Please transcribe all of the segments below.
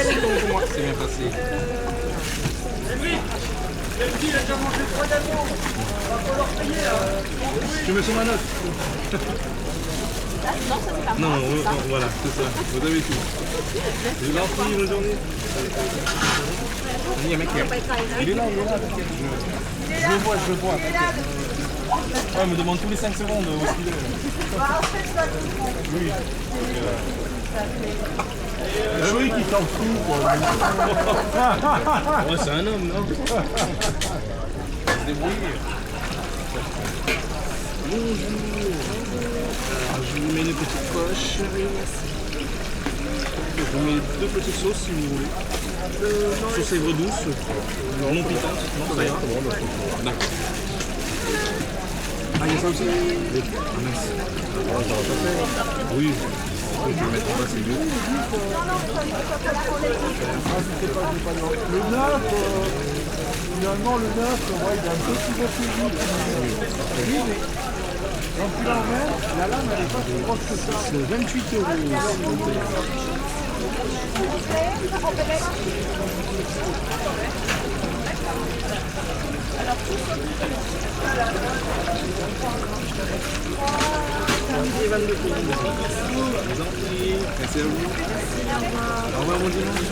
Comment c'est bien passé? Tu mets sur ma note. Non, voilà, c'est ça. Vous avez tout. Je vous en prie, bonne journée. Il y a un mec qui est... Il est là. Je le vois. Ouais, me demande tous les 5 secondes où est-ce qu'il est. Oui. Oui, qui s'en fout, quoi. Ouais, c'est un homme, non? Se débrouiller. Bonjour. Alors, je vous mets une petite poche. Je vous mets 2 petites sauces si vous voulez. Sauce aigre douce. Non piquante. Non, ça ira. D'accord. Ah, il y a ça aussi? Oui. Ah, mince. Oui. Je vais le mettre en bas, c'est mieux. Le 9, finalement, le 9, ouais, il a un petit peu plus vite. Oui, mais quand tu l'emmènes, la lame, elle n'est pas si grosse que ça. C'est 28 €. Et 22 pour vous. Je vous en prie. Merci à vous. Au revoir, bon dimanche.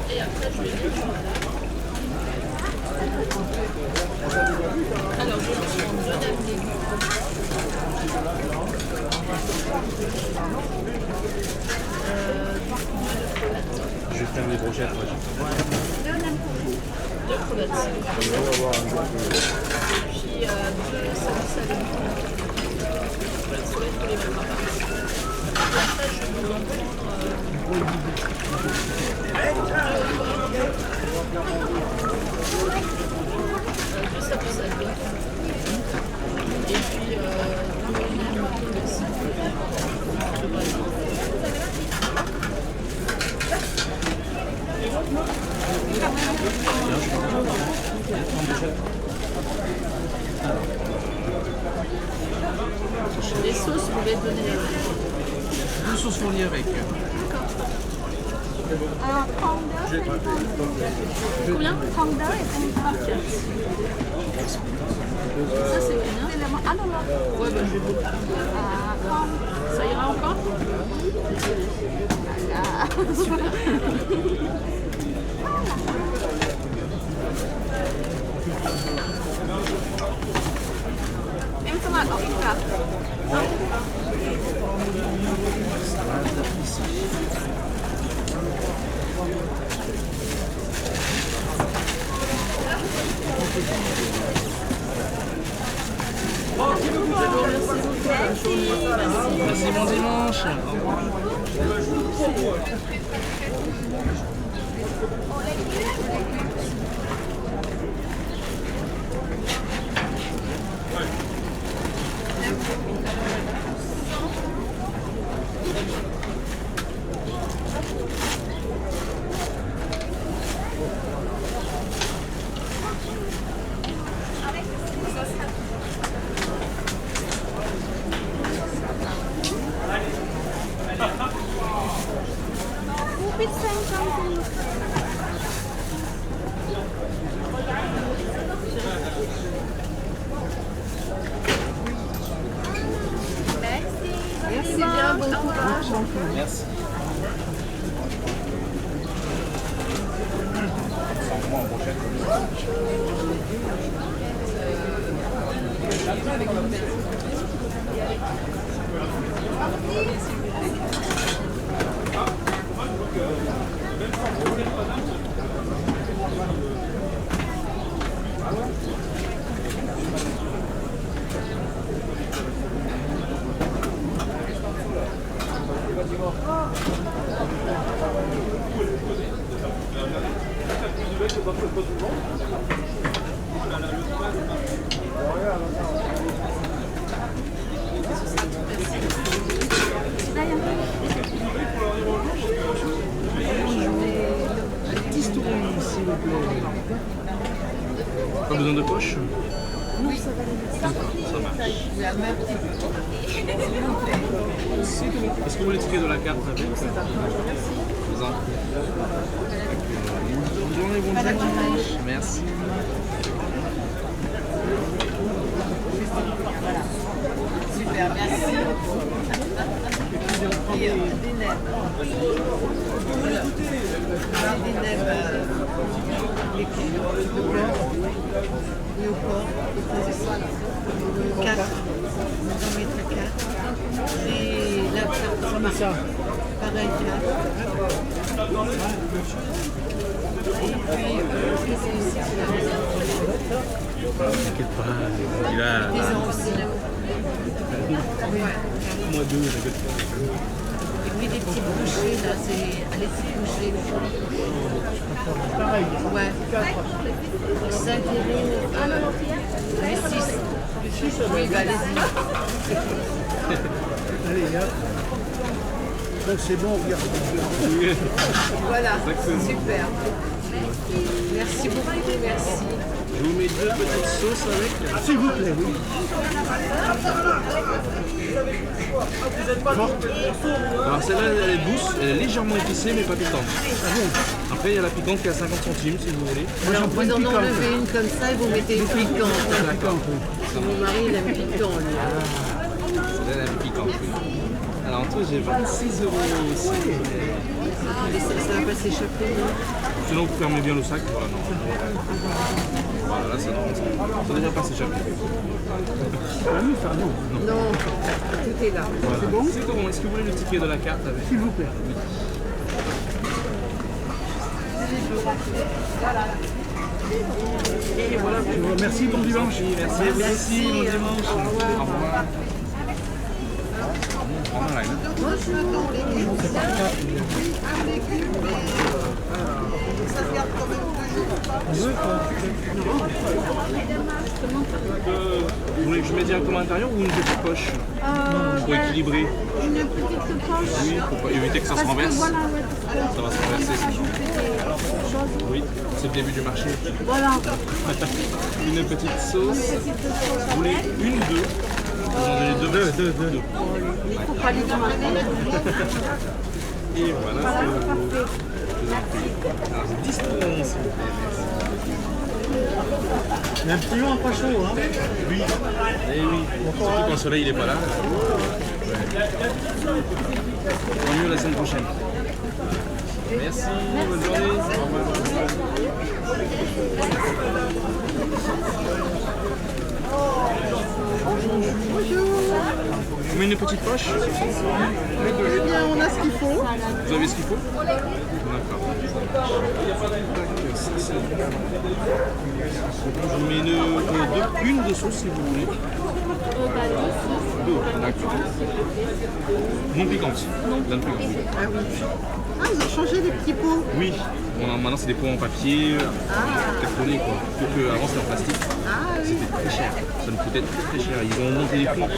Et après, je vais alors, je vais prendre 2 dames légumes. Je vais faire des brochettes. 2 crevettes. Et puis 2 services à légumes. Voilà, ceux-là, il faut les mettre à part. Et après, je vais vous en prendre ça peut s'allumer. Et puis, les sauces, vous les donner. 2 sauces fournies avec. Combien? 32 et 34. Ça, c'est combien? Ah non, non. Ouais, bah, je vais beaucoup. Ça ira encore? Super. Em tomat auch klar. Merci, bon dimanche. Merci bien, bon courage. Merci. Pas besoin de poche? Oui, ça va les D'accord, ça marche. Il y a même petit peu. C'est tout. Est-ce que vous voulez tirer de la carte avec? C'est pas grave, merci. Vous en. Bonne journée, bonne journée. Merci. Super, merci. Et des nems. Des nems léopard, 4. On va mettre 4. Et la carte, pareil 4. Et puis, qu'est-ce que c'est que la réserve? T'inquiète pas, il a. Ils ont aussi. Moi deux, t'inquiète pas. Et puis des petits bouchées, là, c'est les petits bouchées. Pareil. Ouais. 5 €. Mais 6. Oui, bah allez-y. Allez, hop. Donc c'est bon, regarde. Voilà, Exactement. super. Merci beaucoup, merci. Je vous mets deux petites sauces avec. S'il vous plaît, oui. Alors celle-là, elle est douce, elle est légèrement épicée mais pas piquante. Après, il y a la piquante qui est à 50 centimes si vous voulez. Alors, vous en enlevez une comme ça et vous mettez une piquante. D'accord. Mon mari, il aime piquant, lui. Celle-là, elle est piquante, oui. Alors en tout, j'ai 26 € aussi. Mais ça va pas s'échapper, non? Sinon, vous fermez bien le sac. Voilà, non. Voilà, là, ça ne devrait pas s'échapper. Ah oui, ça, non. Non, tout est là. Voilà. C'est bon? C'est bon. Est-ce que vous voulez le ticket de la carte avec? S'il vous plaît. Et voilà. Je vous remercie, bon dimanche. Merci à vous aussi, bon dimanche. Au revoir. Voilà, là. Moi, je veux dans les légumes. Un légume, mais ça se garde quand même 2 jours. Vous voulez que je mette directement à l'intérieur ou une petite poche pour équilibrer? Une petite poche. Oui, pour éviter que ça se Parce que renverse. voilà, Ça va se renverser. ajouter des choses. Oui, c'est le début du marché. Voilà. Une petite sauce. Vous voulez une ou deux? Vous en donnez deux. Deux. Il faut pas les demander. Et voilà, c'est Parfait. alors, c'est 10 pour 11. Il y a un petit vent pas chaud, hein. Oui. Eh oui. Surtout quand le soleil n'est pas là. Tant mieux la semaine prochaine. Merci, bonne journée. Au revoir. Vous mettez une petite poche? Eh bien, on a ce qu'il faut. Vous avez ce qu'il faut? D'accord. Je vous mets une de sauce si vous voulez. Deux, d'accord. Non piquante. Non piquante, oui. Ah oui. Ah, ils ont changé les petits pots. Oui. Maintenant c'est des pots en papier, cartonné quoi. Plutôt qu'avant c'était en plastique. Ah oui. C'était très cher. Ça nous coûtait très cher. Ils ont monté les prix. Ah oui,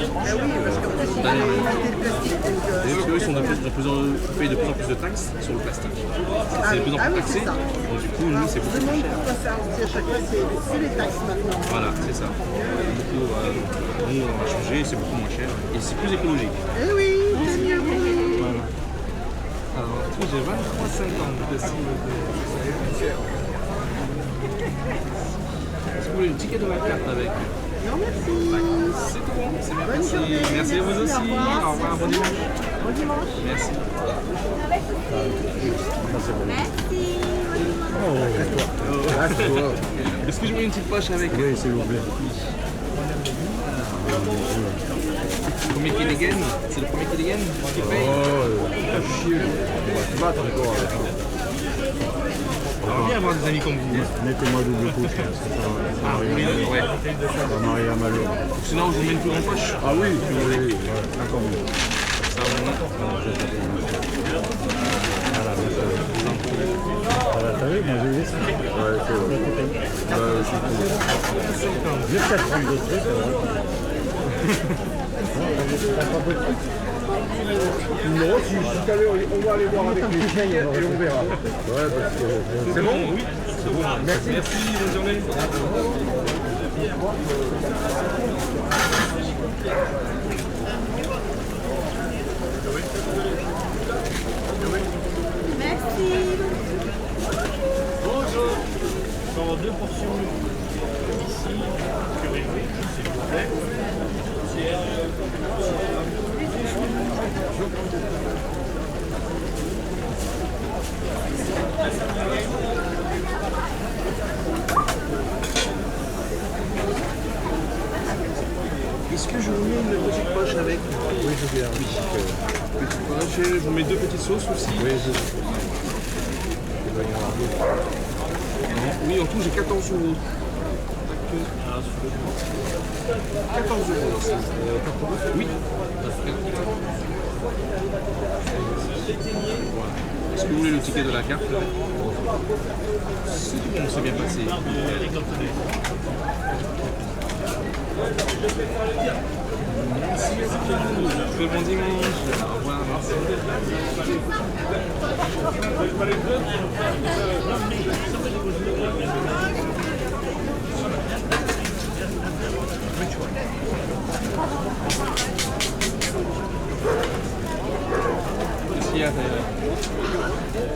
parce qu'en fait, ils ont arrêté le plastique. Et eux, ils sont payent de plus en plus de taxes sur le plastique. C'est de plus en plus taxé. c'est ça. Donc du coup, nous, c'est Je beaucoup me plus demande cher. pourquoi ça aussi à chaque fois, c'est les taxes maintenant. Voilà, c'est ça. Du coup, nous, on va changer, c'est beaucoup moins cher. Et c'est plus écologique. Eh oui, c'est mieux pour nous. Voilà. Alors, j'ai 23,50 de Est-ce que vous voulez le ticket de la carte avec? Non, merci. C'est tout bon, c'est bien Bonne passé. journée. Merci à vous aussi. Au revoir. Au revoir, bon dimanche. Bon dimanche. Merci. Est-ce que je mets une petite poche avec? Oui, s'il vous plaît. Premier qui dégaine, c'est le premier qui dégaine qui paye. T'as chier. On va se battre encore. J'aimerais bien avoir des amis comme vous. Mettez-moi double couche. Ah oui, ouais. Ça va marier à malheur. Sinon, je vous mets une plus grande poche. Ah oui, oui. D'accord. Ça, Voilà, t'as vu, moi j'ai vu ça. Ouais, c'est vrai. J'ai peut-être plus de trucs. T'as pas de trucs? Non, si on va aller voir avec les filles et on verra. Ouais, parce que c'est bon, oui. C'est bon. Merci, bonne journée. Merci. Bonjour. On va avoir 2 portions ici, purée, s'il vous plaît. Est-ce que je vous mets une petite poche avec? Oui, je veux bien. Oui. Petite poche, je vous mets 2 petites sauces aussi. Oui, je... Il doit y en avoir d'autres. Oui, en tout, j'ai 14 euros. 14 euros aussi. Oui. Voilà. Est-ce que vous voulez le ticket de la carte? C'est tout bon, c'est bien passé. Merci. Très bon dimanche. Au revoir. Qu'est-ce qu'il y a derrière?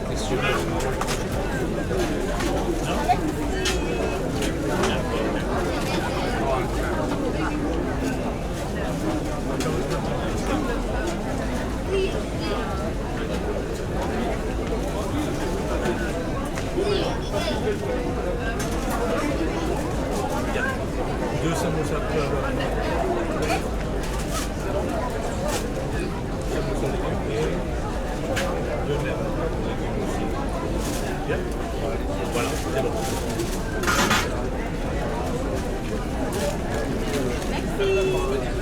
Qu'est-ce que Deux samosas peu avoir. Voilà, c'est bon.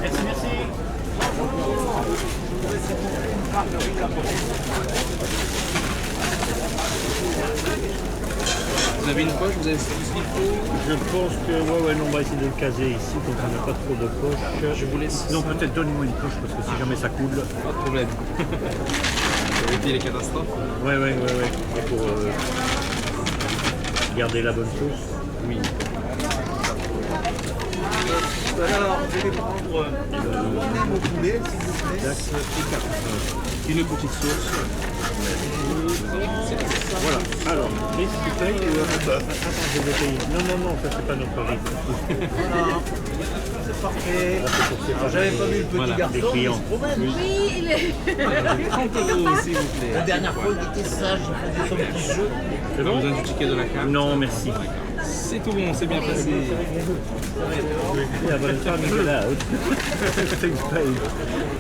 Merci, merci. Vous avez une poche? Vous avez ce qu'il faut? Je pense que, ouais, non, on va essayer de le caser ici, comme ça on n'a pas trop de poches. Je vous laisse. Non, peut-être donnez-moi une poche, parce que si jamais ça coule. Pas de problème. Pour éviter les catastrophes. Ouais. Et pour garder la bonne sauce. Oui. Alors, je vais prendre mon poulet, s'il vous plaît. Une petite sauce. Voilà. Alors, Chris, tu payes attends, je vais payer. Non, ça c'est pas notre rythme. Voilà. C'est parfait. Alors, j'avais pas vu le petit Voilà, garçon, les mais clients. se promène. Oui, il est... 30 euros, s'il vous plaît. La dernière fois, il était sage, il faisait son petit jeu. J'ai pas besoin du ticket de la carte. Non, merci. C'est tout bon, c'est bien passé. La bonne femme est là. C'est que je paye.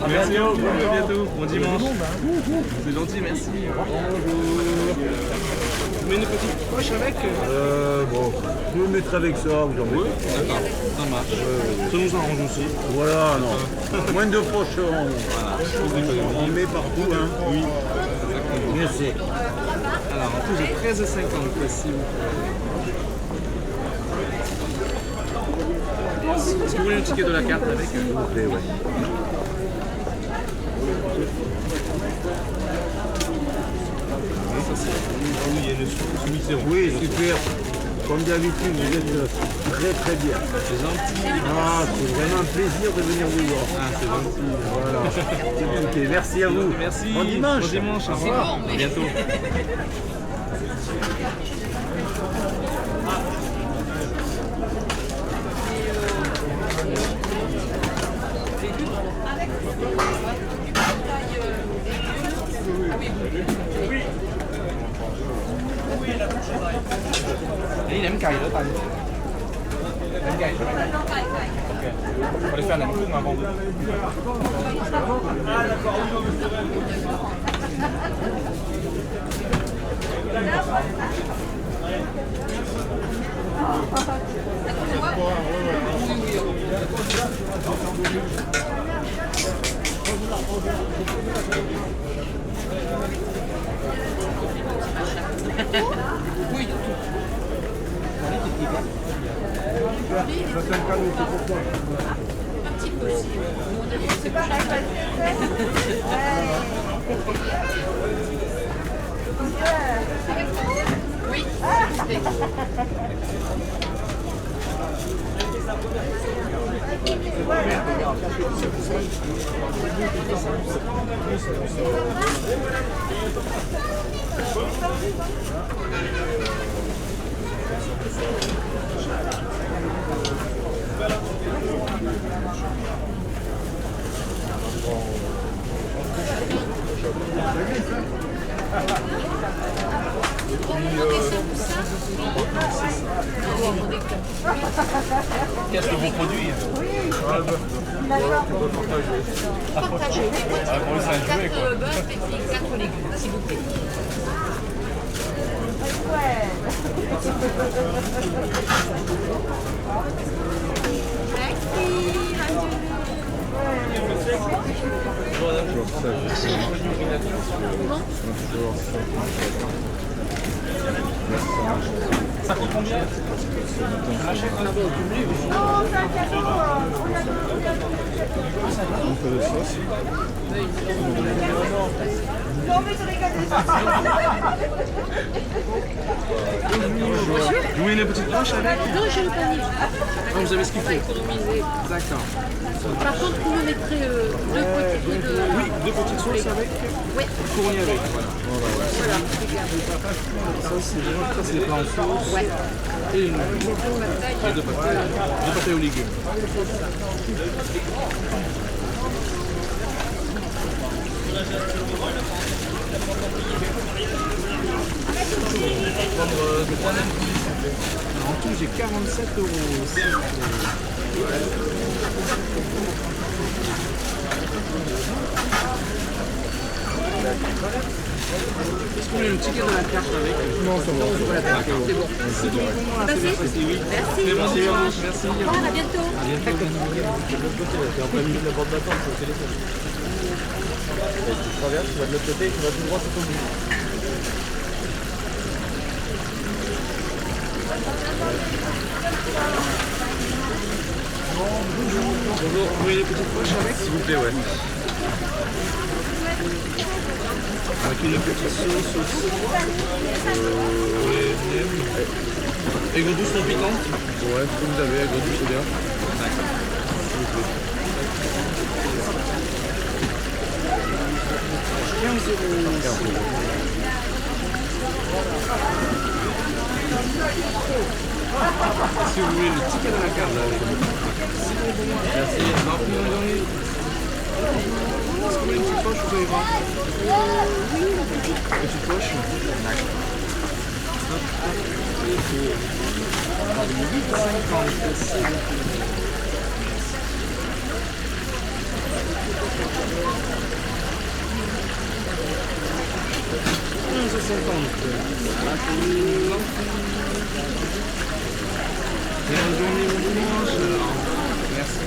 Merci beaucoup, à bientôt. Bon dimanche. C'est gentil, merci. Bonjour. Vous mettez une petite poche avec? Bon, je vais le mettre avec ça, vous en Oui, mettez. d'accord, ça marche. Ça nous arrange aussi. Voilà, non. Moins de poches, on met partout, hein. Oui. Bien sûr. Alors, en tout, j'ai 13,50 s'il vous plaît. Est-ce que vous voulez le ticket de la carte avec? S'il vous plaît, ouais. Oui, super. Comme d'habitude, vous êtes très bien. C'est gentil. Ah, c'est vraiment un plaisir de venir vous voir. Ah, c'est gentil. Voilà. C'est ok, merci à vous. Merci. Bon dimanche. Bon dimanche, au revoir. À bientôt. Đi ném cày nữa tay. Ném cày. Ok. Có đi pha ném cưng mà không? Oui, Qu'est-ce que vous produisez? Partagez. Ah, pour eux, c'est un jouet, 4 quoi. bœufs et puis 4 légumes, s'il vous plaît. Ça coûte combien? Vous voulez une petite broche avec? Non, je le panier. Ah, vous avez ce qu'il On va faut. économiser. D'accord. Par contre, vous me mettrez 2 petits bouts de... Oui, 2 petites sauces avec. Oui. Fourni avec. Voilà. Ça, c'est des plats en sauce. Ouais. Et une et deux pâtés aux légumes. En tout, j'ai 47 €. Est-ce qu'on a le ticket de la carte avec? Non, ça va. C'est bon. C'est bon pour moi, c'est merci. Oui. Merci. C'est bon, c'est bon. Merci. Au revoir, à bientôt. Tu traverses, tu vas de l'autre côté, tu vas tout droit sur ton bout. Bonjour, vous voulez les petites poches avec? S'il vous plaît, ouais. Avec une petite sauce aussi. Et vos douces sont piquantes? Ouais, ce que vous avez, avec vos douces, c'est bien. D'accord. S'il vous plaît. 15 €. Si vous voulez le ticket de la carte, là, avec vous. Merci. Non, plus bonne journée. Est-ce que vous voulez une petite poche, vous pouvez voir? Oui, une petite poche. D'accord. Bonne journée, bon dimanche. Merci.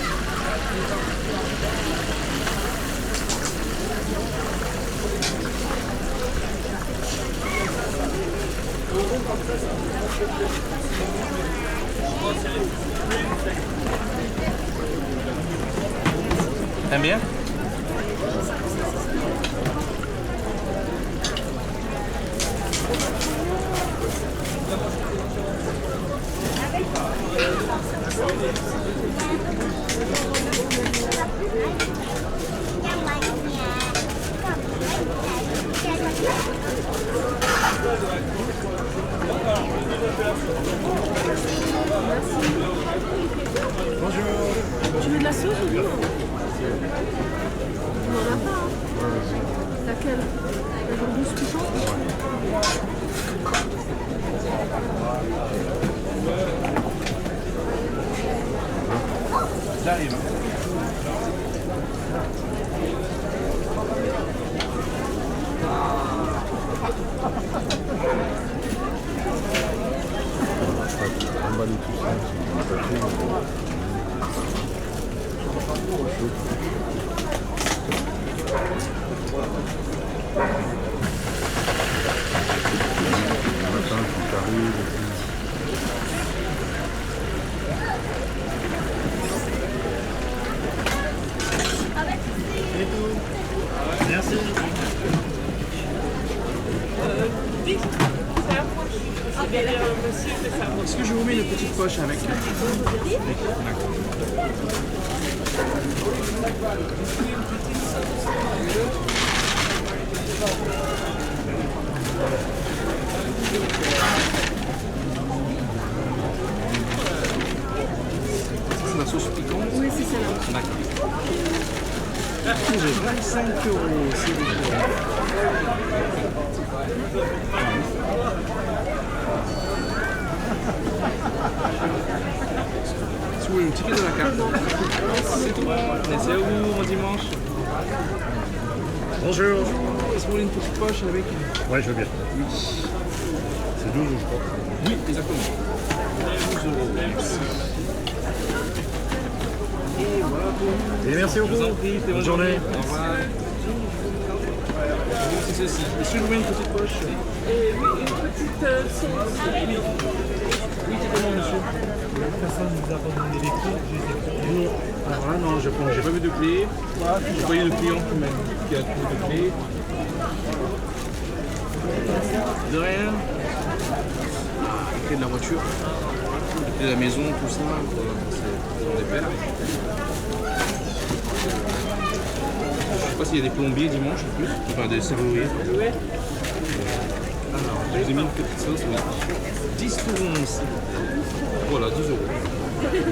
T'aimes bien? Tu veux de la sauce ou non? On n'en a pas, hein. Laquelle? La douce piquante? J'arrive. Emballer tout ça, c'est pas fait. Le matin, quand t'arrives, Merci. Est-ce que je vous mets une petite poche? poche avec. C'est la sauce piquante? Oui, c'est celle-là. D'accord. J'ai 25 €, s'il vous plaît. Si vous voulez le ticket de la carte. C'est tout bon. Merci à vous, bon dimanche. Bonjour. Est-ce que vous voulez une petite poche avec? Ouais, je veux bien. Oui. C'est 12 je crois. Oui, exactement. 12 €. Merci. Et voilà pour vous. Et merci Je vous en beaucoup. prie, très Bonne journée. Au revoir. C'est ceci. Est-ce que je vous mets une petite poche? Oui, une petite sauce. Oui, dites-moi, monsieur. Personne ne nous a pas donné les clés, je les ai pris. Non. Alors là, non, j'ai pas vu de clé. J'ai pas eu le client qui a trouvé de clé. De rien. La clé de la voiture, la clé de la maison, tout ça. C'est dans les paires. Je sais pas s'il y a des plombiers dimanche en plus. Enfin, des serruriers. Alors, je vous ai mis une petite sauce, oui. 10 tourons aussi. Voilà, 10 €.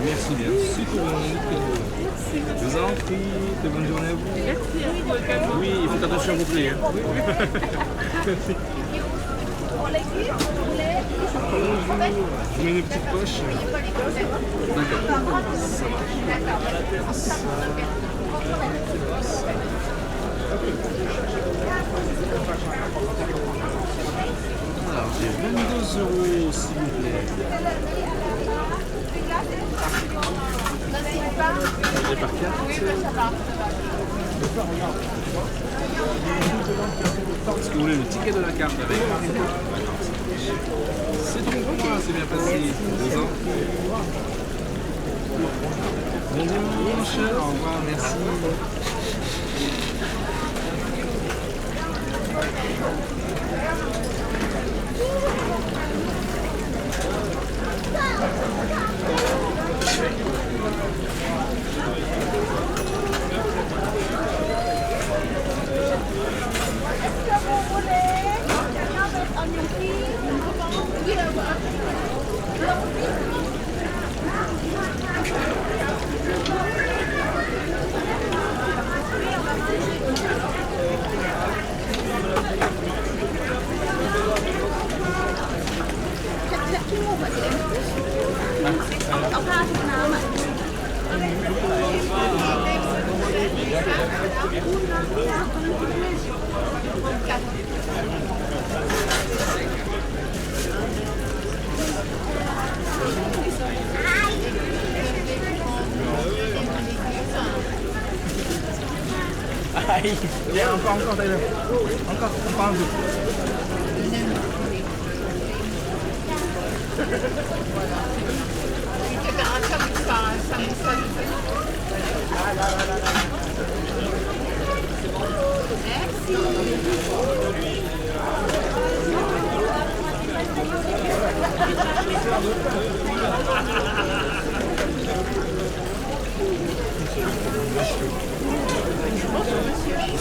Merci bien. Super, nickel. Je vous en prie. Très bonne journée à vous. Merci à vous également. Oui, il faut attention à vos clés. Hein. Je vous mets une petite poche. D'accord. Ça marche. Alors, j'ai 22 €, s'il vous plaît. J'ai par carte. Est-ce que vous voulez le ticket de la carte avec? C'est tout bon, c'est bien passé. 2 ans. Bon dimanche, au revoir, merci. Aïe, viens, encore, Tyler. Encore un peu.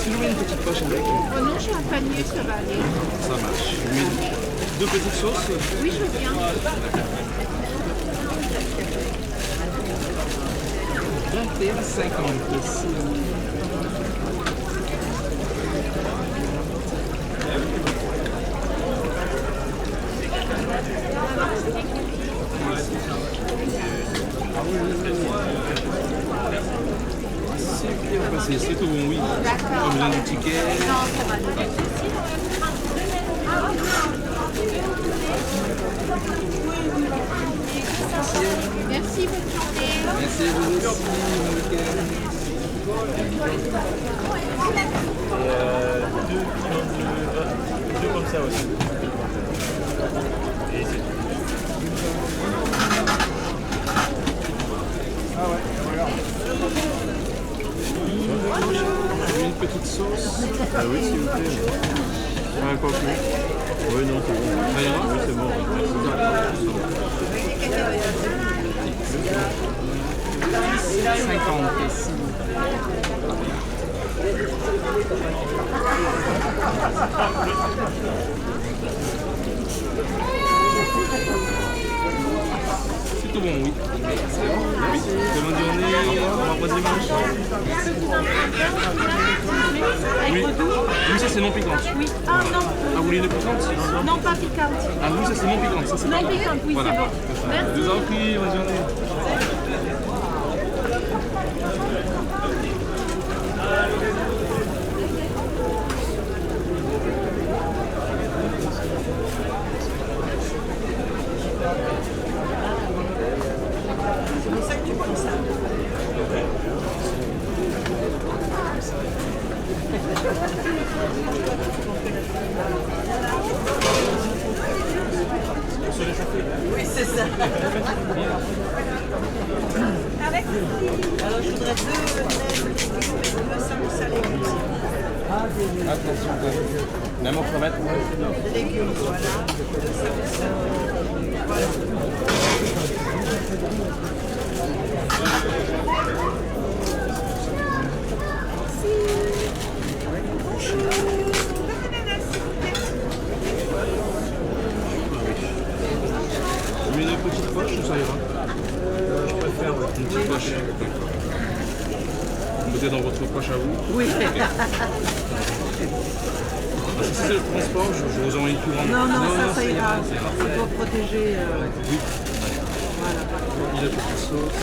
Si je mets une petite poche avec, Oh non, j'ai un panier, ça va aller. ça marche. Je mets 2 petites sauces. Oui, je veux bien. 21,50 aussi. C'est bien passé, c'est tout bon, oui. Pas besoin de ticket. Non, ça va aller. Merci, bonne journée. Merci à vous aussi, bon week-end. Deux comme ça aussi. Et c'est tout. Je mets une petite sauce. Ah oui, s'il vous plaît. Encore plus. Oui, non, c'est bon. Ça ira? Oui, c'est bon. D'accord. s'il vous plaît. C'est tout bon, oui. Oui. Bonne journée, au revoir dimanche. Oui. Oui, ça c'est non piquante. Oui. Ah non. Ah, vous voulez de piquante? Non, pas piquante. Ah oui, ça c'est non piquante. Ça, c'est Non pas piquante, oui, voilà. c'est bon. Merci. Je vous en prie, bonne journée. C'est pour ça que tu prends ça. Oui, c'est ça. Alors, je voudrais deux samoussas légumes. Attention, même aux crevettes. Des légumes, voilà. Deux samoussas. Voilà. Mais une petite poche ou ça ira? Je préfère une petite poche. Vous mettez dans votre poche à vous. Oui. Si c'est le transport, je vous envoie une plus grande. Non, ça c'est ira. c'est C'est pour protéger. Oui. Voilà. Il a une petite sauce.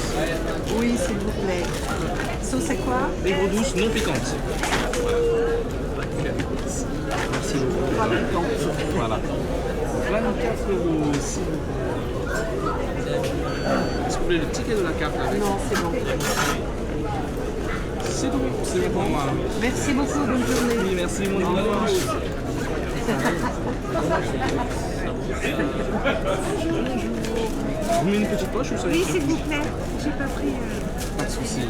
Oui, s'il vous plaît. Sauce, c'est quoi? Aigre douce, non piquante. Merci beaucoup. Pas piquant. Voilà. 24 €, s'il vous plaît. Est-ce que vous voulez le ticket de la carte avec? Non, c'est bon. C'est tout. C'est bon pour moi. Merci beaucoup, bonne journée. Oui, merci, mon dimanche. Vous mettez une petite poche ou ça? Oui, s'il vous plaît. J'ai pas pris. Pas de soucis.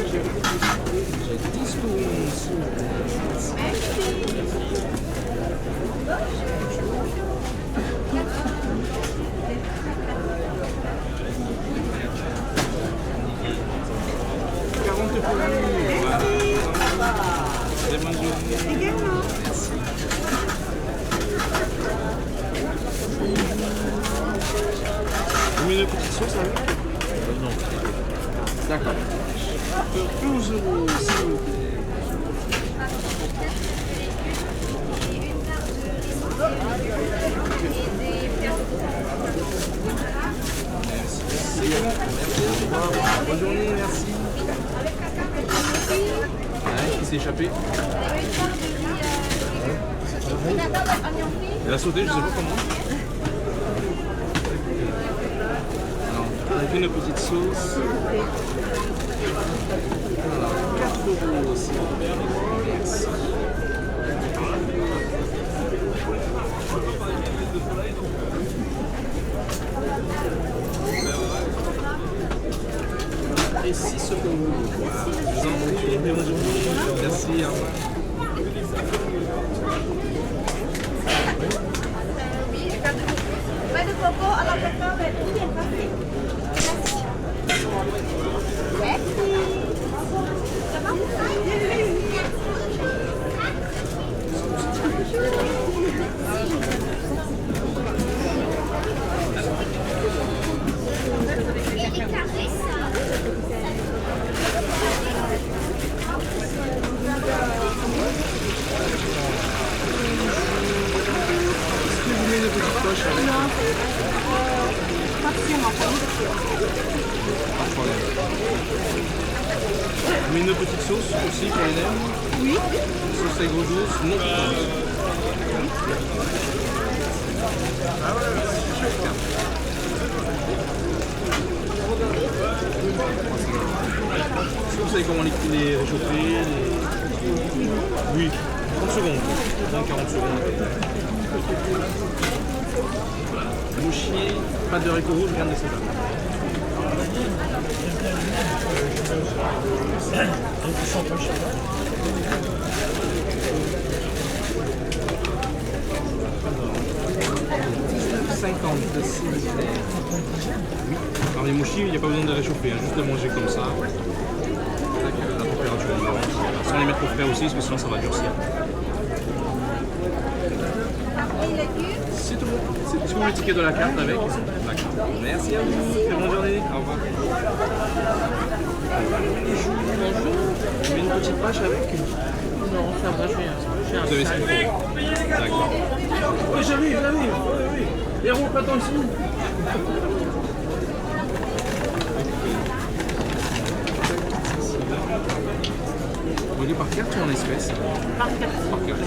J'ai 10 pour bonne journée. Également. Merci. Vous mettez une petite sauce avec? Non. D'accord. 11 €, s'il vous plaît. Merci. Bonne journée, merci. Qui s'est échappé? Elle a sauté, je sais pas comment. Alors, avec une petite sauce. Voilà, 4 € aussi. Merci. Et 6 €. Voilà. Je vous en prie, bonne journée. Merci, au revoir. Pas de coco à la cacao, Merci. Ça va? Est-ce que vous voulez une petite poche avec? Pas sûr, en fait. Pas de problème. Vous mettez une petite sauce aussi pour les nems? Oui. Sauce aigre douce, non piquante. Est-ce que vous savez comment les réchauffer? Oui, 30 secondes. 20-40 secondes. Mouchier, pâte de haricots rouges, graines de sésame. de cimetière. Alors les mouchis, il n'y a pas besoin de les réchauffer, hein, juste de manger comme ça. Avec la température ambiante. Sans les mettre au frais aussi, parce que sinon ça va durcir. C'est tout bon. C'est tout le ticket de la carte avec. D'accord. Merci à vous. Très bonne journée. Au revoir. Bonjour. Vous avez une petite pâche avec? Non, ça va, j'ai un Vous avez ce qu'il faut. D'accord. Oui, j'arrive. Et on pas attention. Vous voulez par carte ou en espèces? Par carte. Par carte.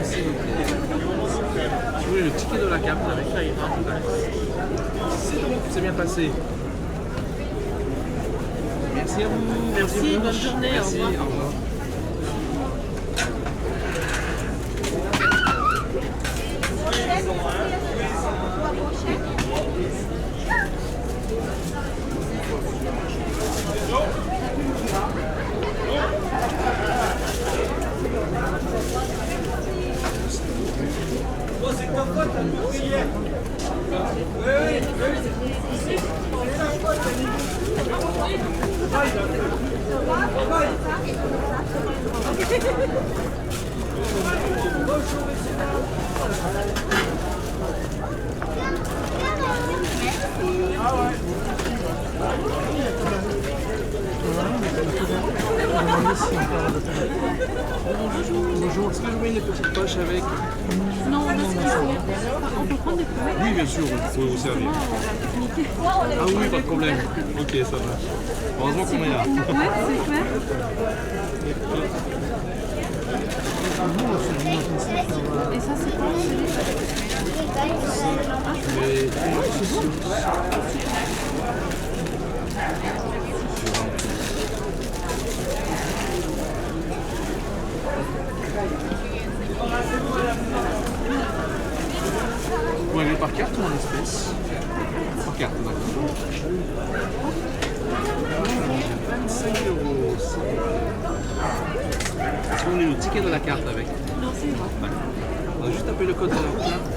Si vous voulez le ticket de la carte avec ça ira. C'est bon, c'est bien passé. Merci à vous. Merci, bonne journée. Merci, Au revoir. au revoir. Bonjour, est-ce que je mets une petite poche avec? Non, on peut prendre des feuilles. Oui, bien sûr, il faut vous servir. Ah oui, pas de problème. Ok, ça va. Heureusement qu'on est là. Ouais, c'est clair. Et ça, c'est quoi? Vous voulez par carte ou en espèces? Par carte, d'accord. 25 €. Est-ce que vous voulez le ticket de la carte avec? Non, c'est bon. D'accord. On va juste taper le code de la carte.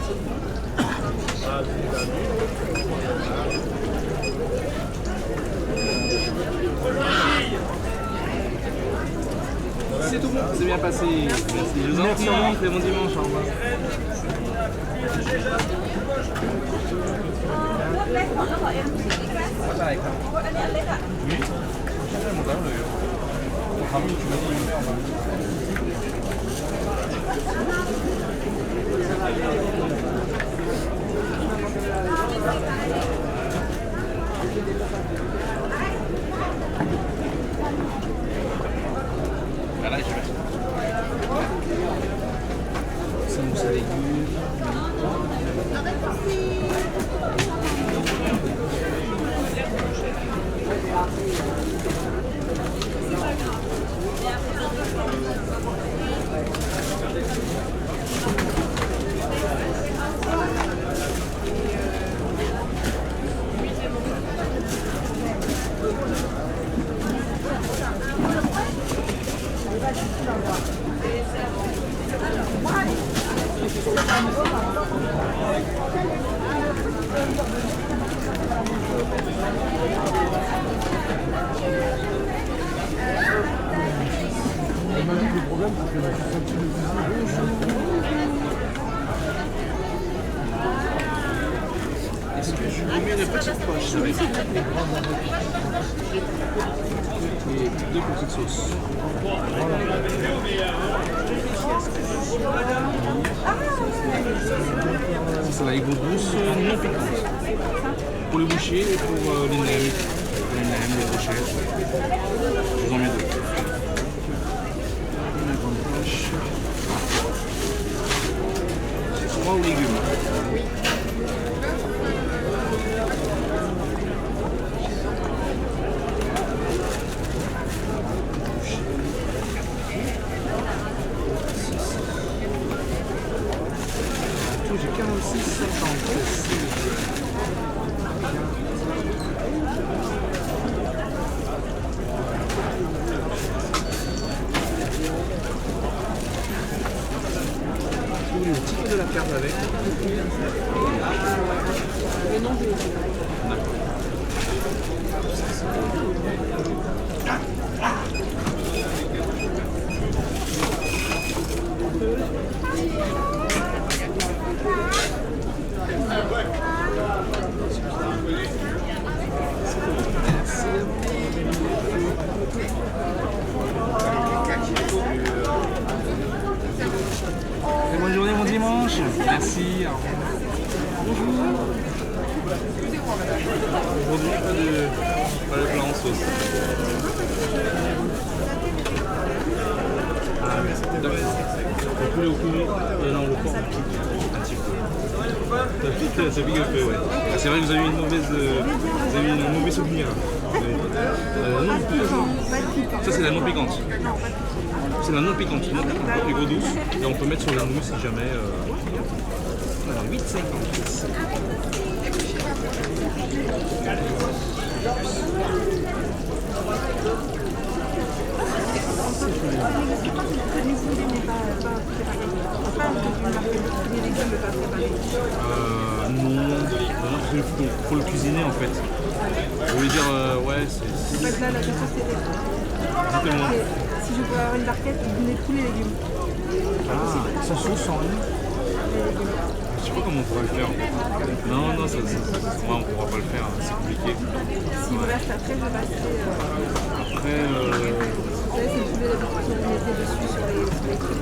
C'est tout bon, c'est bien passé. Merci. Je vous en prie, très bon dimanche, au revoir. Voilà, je vais. C'est mousse à légumes. Est-ce que je vous mets une petite poche avec et 2 petites sauces. Ça va avec vos douces non piquantes. Pour le boucher et pour les nems. Les nems, les brochettes. Je vous en mets 2. Une grande poche. 3 aux légumes. J'ai 46,50. carte avec. D'accord. Et bonne journée, bon dimanche. Merci. Bonjour. Aujourd'hui, pas de plat en sauce. Ah, mais c'était dommage. Le poulet au coulis et non, le porc un petit peu. Ça pique un peu, ouais. Ah, c'est vrai que vous avez eu un mauvais souvenir. Non, ça c'est la non piquante. C'est la non piquante, non douce. Et on peut mettre sur la nouille si jamais. Voilà, 8,50. Non, faut le cuisiner en fait. Vous voulez dire, ouais, c'est. Là, la question c'est. Dites-moi. Si je peux avoir une barquette, vous donnez tous les légumes. Ah, sans sauce, sans rien. Je sais pas comment on pourrait le faire. Non, moi on pourra pas le faire, c'est compliqué. Si vous reste après, je passerai. Après. Vous savez, c'est le poulet d'habitude, vous mettez dessus sur les trucs.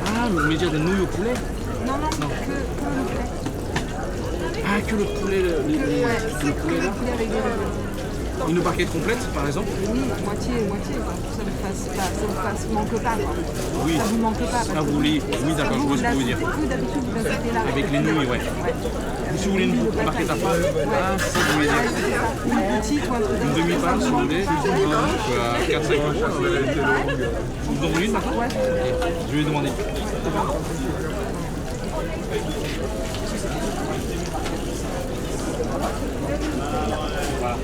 Ah, mais vous voulez dire des nouilles au poulet? Non, que le poulet. Ah, que le poulet, le poulet là? Avec des légumes. Une barquette complète par exemple? Oui, moitié, quoi. Ça ne manque pas. Quoi. Oui. Ça vous manque pas. Ah, vous voulez. Oui, d'accord, je vois ce que vous voulez dire. Vous, d'habitude, vous achetez là. Avec les nouilles, ouais. Si vous voulez une barquette à part, ah, c'est ça que vous voulez dire. Une petite ou un truc. Une demi-part si vous voulez. À 4-5 euros. Je vous donne une maintenant? Ouais. Je vais lui demander. Voilà.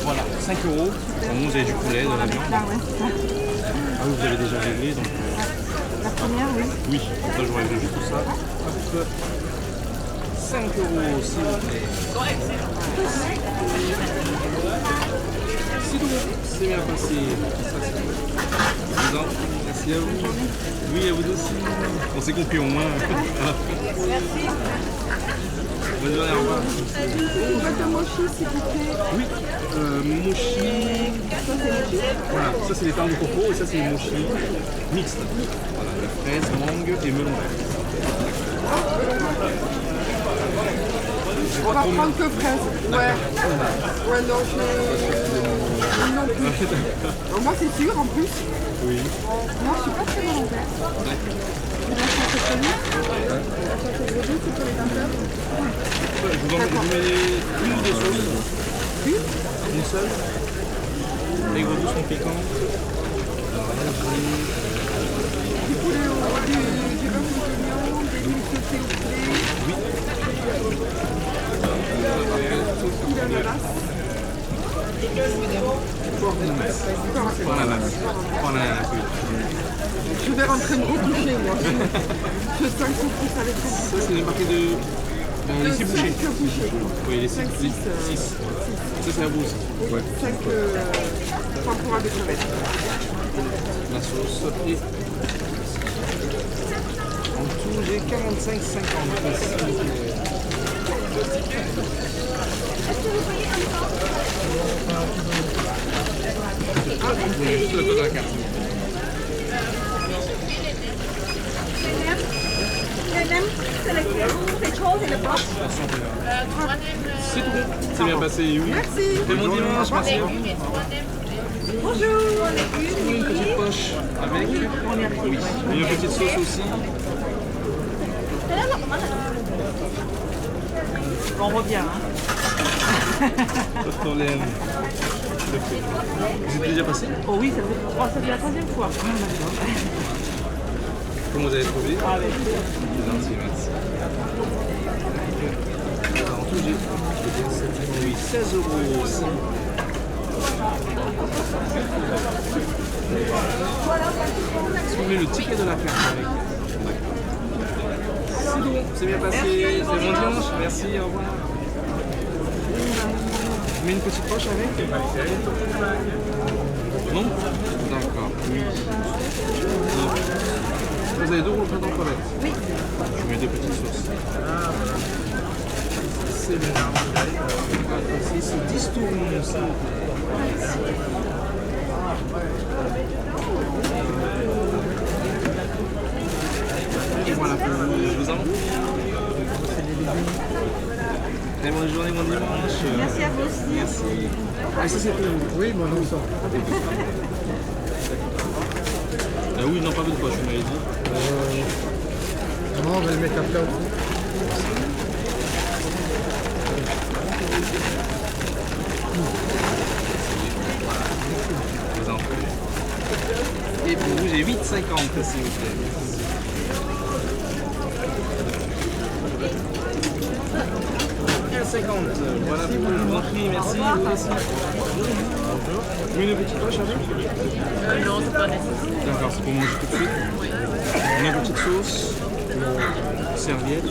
Voilà, 5 €. Bon, vous avez du poulet, de la viande. Là, ouais, c'est ça. Ah oui, vous avez déjà réglé, donc... La première, oui. Oui, ça je règle juste tout ça. Hop. 5 € s'il vous plaît. 6 €. C'est bien passé. Ça, c'est bon. Merci à vous. Oui, à vous aussi. On s'est compris au moins. Merci. Bonne journée, au revoir. Une boîte de mochi, s'il vous plaît. Oui, mochi. Voilà, ça c'est les pains de coco et ça c'est les mochi mixtes. Voilà, la fraise, mangue et melon vert. On va prendre que fraise. Ouais, non, non plus. Alors, moi, c'est sûr, en plus. Oui. Non, je suis pas très volontaire. Je vous mets une ou deux sauces. Une seule. Les gros douces sont piquants. Du poulet du bœuf aux oignons, des huiles sautées au poulet. Oui. Il a la lasse. Ananas, oui. Je vais rentrer me recoucher, moi. Je sens que ça va être compliqué. Ça c'est une partie de... les 6 bouchées. 5 bouchées. Oui, les 6. 6. Ça c'est à vous aussi. 5 tempura de crevettes. La sauce et... En tout j'ai 45,50. Juste le code de la carte. C'est tout bon. C'est bien passé, oui. Merci. C'est bon dimanche, merci. Bonjour. Une petite poche avec. Oui. Une petite sauce aussi. On revient. Hein. Pas de problème. Vous êtes déjà passé? Oh oui, ça fait la troisième fois. Comment vous avez trouvé? Ah, avec Gentil, merci. Alors, en tout, j'ai 16 € aussi. Est-ce que vous voulez le ticket de la carte avec? C'est bon, c'est bien passé. C'est bon dimanche. Merci, au revoir. Vous mettez une petite poche avec? Non? D'accord. Non. Vous avez 2 € dans le palette? Oui. Je mets 2 petites sauces. C'est bien. C'est 10 tours, ça. Et voilà pour vous, je vous en prie. Très bonne journée, bon dimanche. Merci à vous aussi. Merci. Ah, ça c'est pour vous. Oui, mon nom ça. Ah oui, non, pas de poche, vous m'avez dit. Non, on va le mettre à plat aussi. Je vous en prie. Et pour vous, j'ai 8,50 s'il vous plaît. 1,50. Voilà pour le prix, merci. Une petite poche avec? Non, c'est pas nécessaire. D'accord, c'est pour manger tout de suite. Une petite sauce, serviette.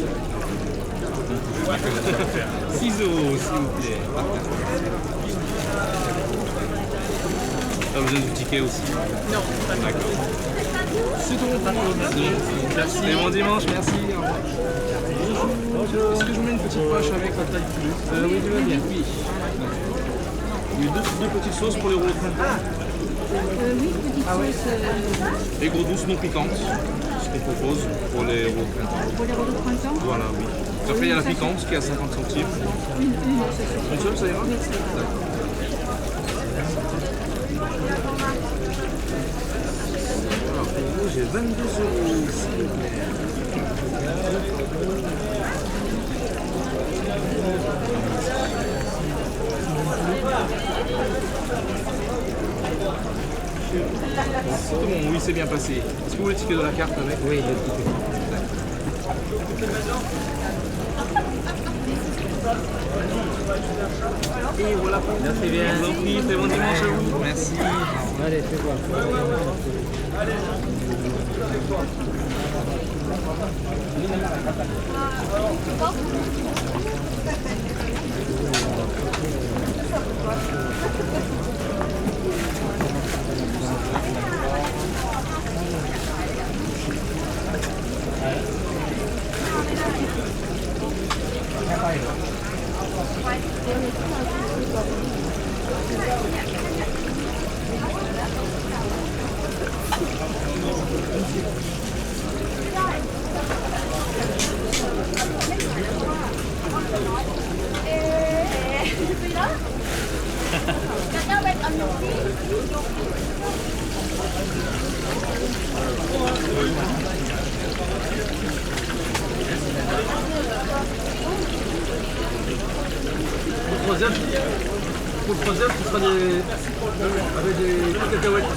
6 € s'il vous plaît. Pas besoin du ticket aussi? Non, pas de D'accord. C'est tout. Merci. Et bon dimanche, merci. Au revoir. Est-ce que je mets une petite poche avec la taille plus? Oui, tu veux bien. Oui. Oui, deux petites sauces pour les rouleaux de printemps. Oui, petite sauce Et gros douces non piquantes, ce qu'on propose pour les rouleaux de printemps. pour les rouleaux de printemps. Voilà, oui. Après, il y a la piquante qui est à 50 centimes. Une c'est ça. Une seule, ça ira? Oui, c'est ça. D'accord. Alors, pour vous, j'ai 22 € s'il vous plaît. C'est bon, oui, c'est bien passé. Est-ce que vous voulez le ticket de la carte avec? Oui, le ticket. Et voilà pour vous. Merci bien. Je vous en prie, très bon dimanche à vous. Merci. Allez, fais voir. Pour le troisième, ce sera avec des cacahuètes.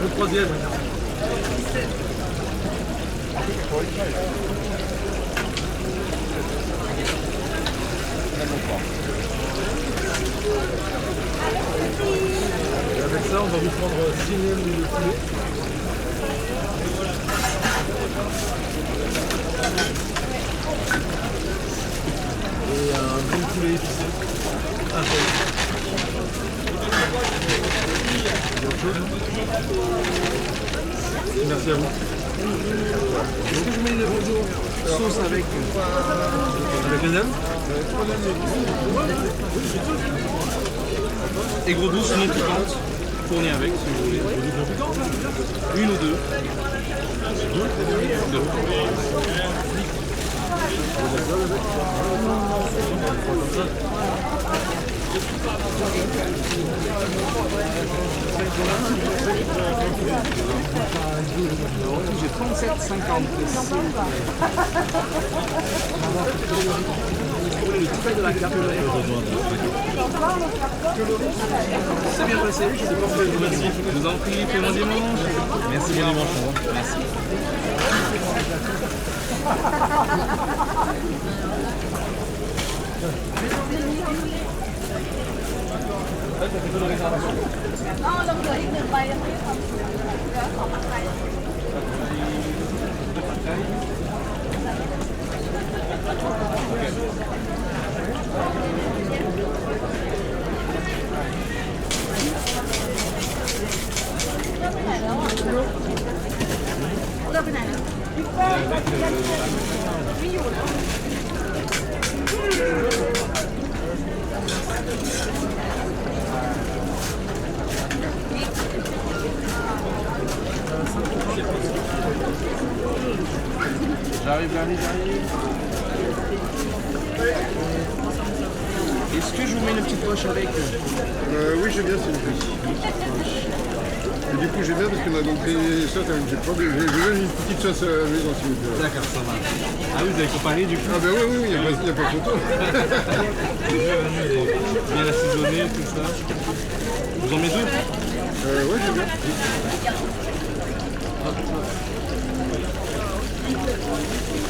Le troisième. Et avec ça, on va vous prendre 6 miels de poulet. Et un bon poulet épicé. Un peu. Merci à vous. Est-ce que je mets une sauce avec Avec les nems? et gros douce non piquante fournie avec si vous voulez. Une ou deux. Deux. J'ai 37,50. Le total de la carte. C'est bien passé, je sais pas pourquoi je vous remercie. Je vous en prie, très bon dimanche. Merci, bon dimanche. Merci. J'arrive. Est-ce que je vous mets une petite poche avec? Oui, j'ai bien, s'il vous plaît. Et du coup, j'ai bien parce qu'on a donc des sauces avec j'ai même une petite sauce à la maison, s'il vous plaît. D'accord, ça va. Ah oui, vous avez comparé du coup? Ah ben oui, il n'y a pas photo. Bien assaisonné, tout ça. Vous en mettez deux? Ouais, j'ai bien.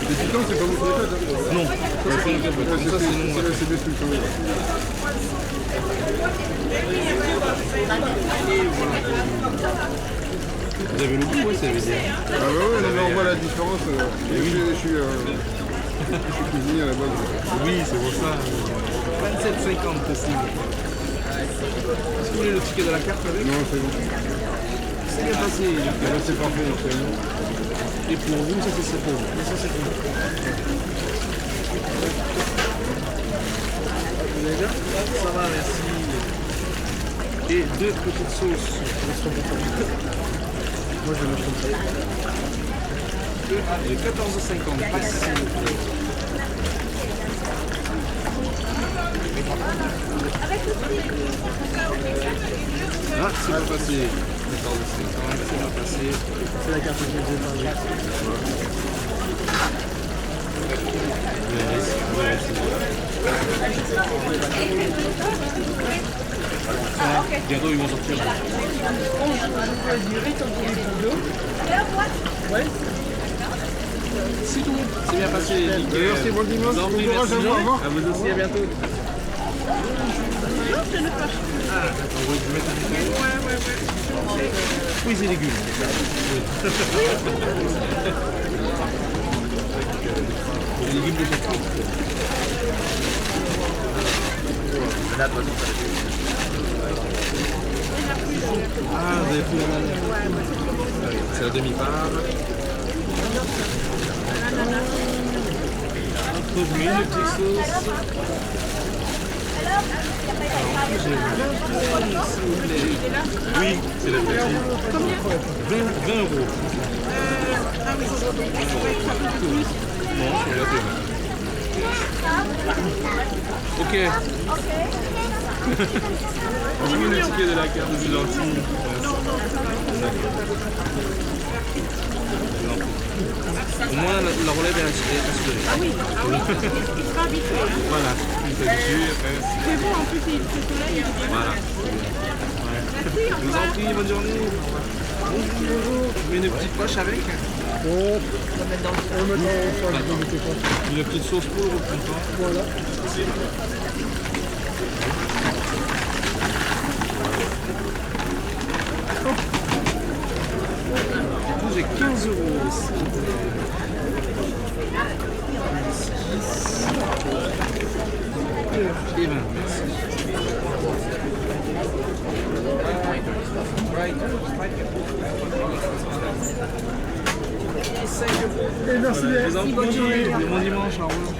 Les pitons, c'est pas votre méthode, hein? Non. C'est des trucs, oui. Vous avez le goût, oui, ça veut dire. Ah bah ouais, on voit la différence. Je suis cuisinier à la base. Oui, c'est pour ça. 27,50 possible. Est-ce que vous voulez le ticket de la carte avec? Non, c'est bon. C'est bien passé. C'est parfait, c'est bon. Et pour vous, ça c'est pour vous. Et ça c'est pour vous. Vous allez bien? Ça va, merci. Et deux petites sauces. Moi, je vais mettre comme ça. Et 14,50. Facile. Ah, c'est pas passé. 14,50, c'est pas passé. C'est la carte que je vous ai parlé. Bientôt ils vont sortir. Ouais. C'est tout. C'est bien passé. Merci, bon dimanche. Bon Courage à vous, au revoir. À vous aussi, à bientôt. Ah, d'accord, je vais mettre un petit peu. Ouais. Fruits et légumes. Les légumes de chaque fois. Ah, vous avez pris la main. C'est la demi-part. Entre fruits, une petite sauce. Oui, c'est la petite. 20 euros. Non, je regarde. Ok. J'ai mis le ticket de la carte, c'est gentil. Au moins, la relève est assurée. Ah oui, il sera habitué. Voilà, il s'habitue. C'est bon, en plus, il fait soleil. Voilà. Je vous en prie, bonne journée. Bonjour. Je mets une petite poche avec. Une petite sauce pour le printemps. Voilà. J'ai 15 euros ici. Et 20, merci. Et merci bien. Je vous en prie, bon dimanche, au revoir.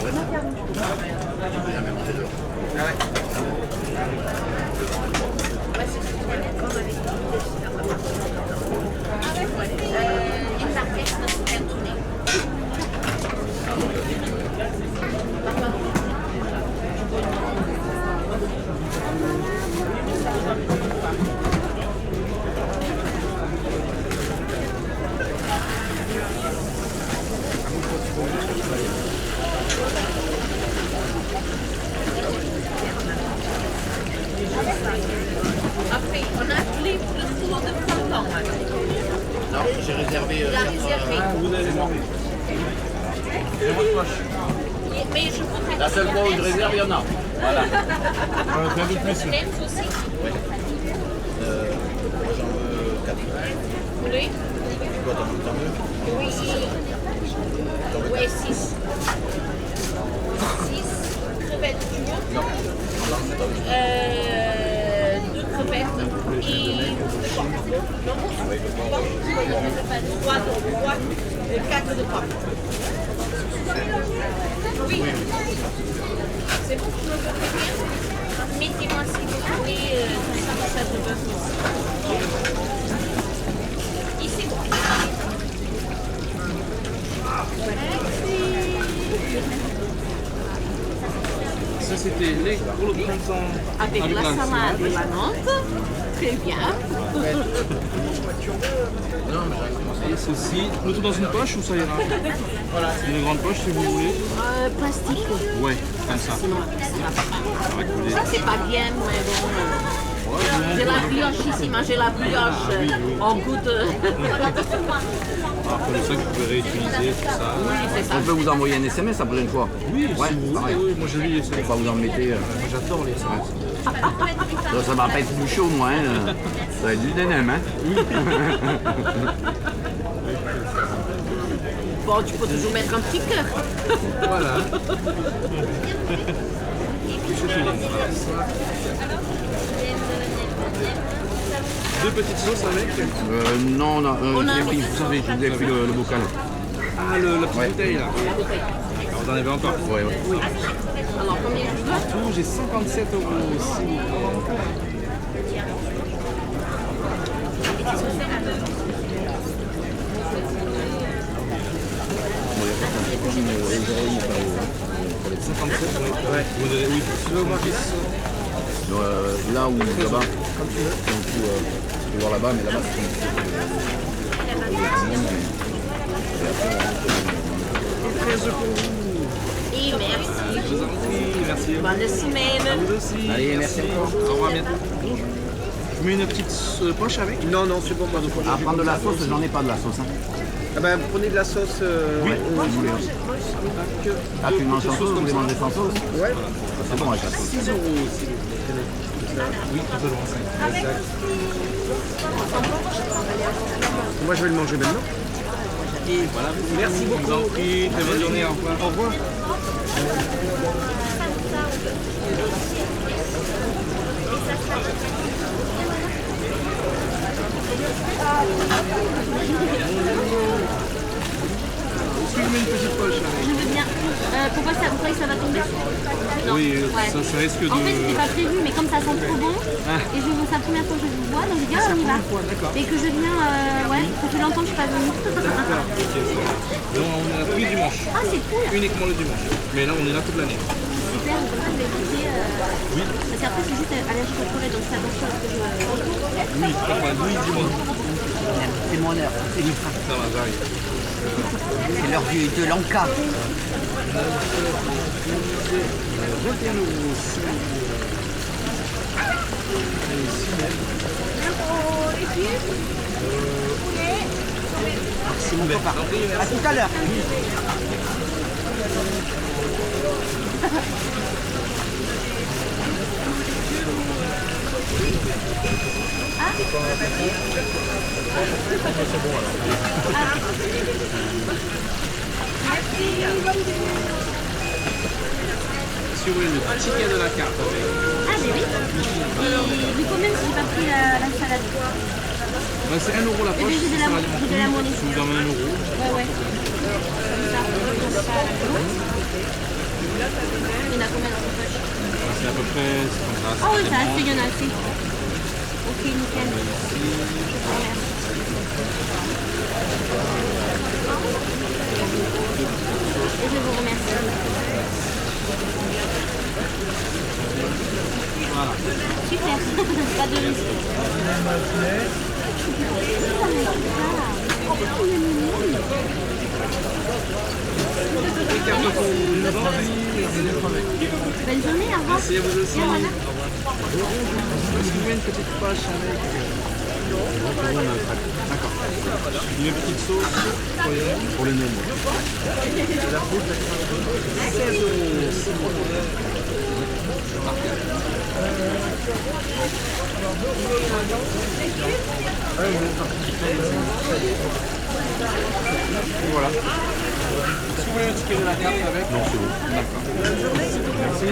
Vraiment. Après, on a appelé le four de printemps. Non, j'ai réservé. Il a réservé. Vous avez demandé. Et votre poche. Mais je voudrais... La seule fois où je réserve, il y en a. Voilà. Un peu plus. Même aussi. Moi, j'en veux 4. Oui. Quoi, t'en veux? Oui. Oui, 6. 6 crevettes dures. Non. 2 crevettes et 4 de pommes. Oui. C'est bon, je veux bien. Mettez-moi s'il vous plaît ça de bœuf aussi. Ici, bon. Ça, c'était les pour le printemps. Avec la salade et la menthe. Très bien. Et ceci, le tout dans une poche ou ça ira? Voilà. Une grande poche si vous voulez. Plastique. Ouais, comme ça. Sinon, Ça va couler. ça c'est pas bien, mais bon. J'ai la brioche ici, manger la brioche en goûte. Après le sac, vous pouvez réutiliser tout ça. Oui, c'est ça. On peut vous envoyer un SMS la prochaine fois. Oui, Ouais, si vous pareil. voulez, oui, moi je lis les Faut pas vous en mettre. J'adore les SMS. Ça va pas être du chaud, moi. Hein. Ça va être du denim, hein. Bon, tu peux toujours mettre un petit cœur. Voilà. Deux petites sauces avec. Non, non, On a- je vous savez, je vous ai pris le bocal. Ah, la petite bouteille là. Alors, vous en avez encore? Ouais, ouais. Alors, combien tu dois? Tout, j'ai 57 € aussi. Ouais, vous donnez, oui. Tu veux voir Là ou là-bas. Donc, tu peux voir là-bas, mais là-bas, c'est 13 € pour vous. Et merci. Je vous en prie, merci. Bonne semaine. Vous aussi. Allez, merci encore. Au revoir, à bientôt. Je mets une petite poche avec? Non, non, c'est bon, pas de poche. À prendre de la sauce, j'en ai pas de la sauce. Hein. Ah ben, prenez de la sauce. Oui, si vous voulez. Ah, tu manges sans sauce, vous voulez manger sans sauce? Ouais. C'est bon avec la sauce. 6 € aussi. Oui, totalement 5. Moi, je vais le manger maintenant. Voilà. Merci beaucoup. Je vous en prie, très bonne journée, au revoir. Au revoir. Est-ce que je mets une petite poche avec? Je veux bien. Pourquoi ça, vous croyez que ça va tomber? Non. Oui, Ouais. ça risque de... En fait, c'était pas prévu, mais comme ça sent trop bon, et je c'est la première fois que je vous vois, donc j'ai dit, ah, on y va. Et que je viens, ouais, ça fait longtemps que je suis pas venue. D'accord, ok. Donc, on est là tous les dimanches. Ah, c'est cool. Uniquement le dimanche. Mais là, on est là toute l'année. Super, donc ça, je vais goûter. Oui. Parce qu'après, c'est juste allergique au poulet, donc c'est attention à ce que je. Oui, enfin, oui, dis-moi. C'est mon heure, c'est du frein. Ça va, j'arrive. C'est l'heure de l'Anka. 21 €. C'est mon copain. À tout à l'heure. Si vous voulez le ticket de la carte avec. Ah, mais oui. Et du coup, même si j'ai pas pris la salade. C'est 1 € la poche. j'ai de la- ça va j'ai de la monnaie. Je vous donne 1 €. Ouais, ouais. Comme ça, on passe pas à la maison. Il y en a combien dans votre poche? C'est à peu près, c'est comme ça. Ah oui, ça a assez, il y en a assez. Ok, nickel. Et je vous remercie. Voilà. Super. Pas de risque. Belle journée, au revoir. Merci à vous aussi. Et voilà. Est-ce que vous voulez une petite poche avec Une petite sauce Pour les nems. 16 €. Voilà. Est-ce que vous voulez un ticket de la carte avec? Non, c'est bon.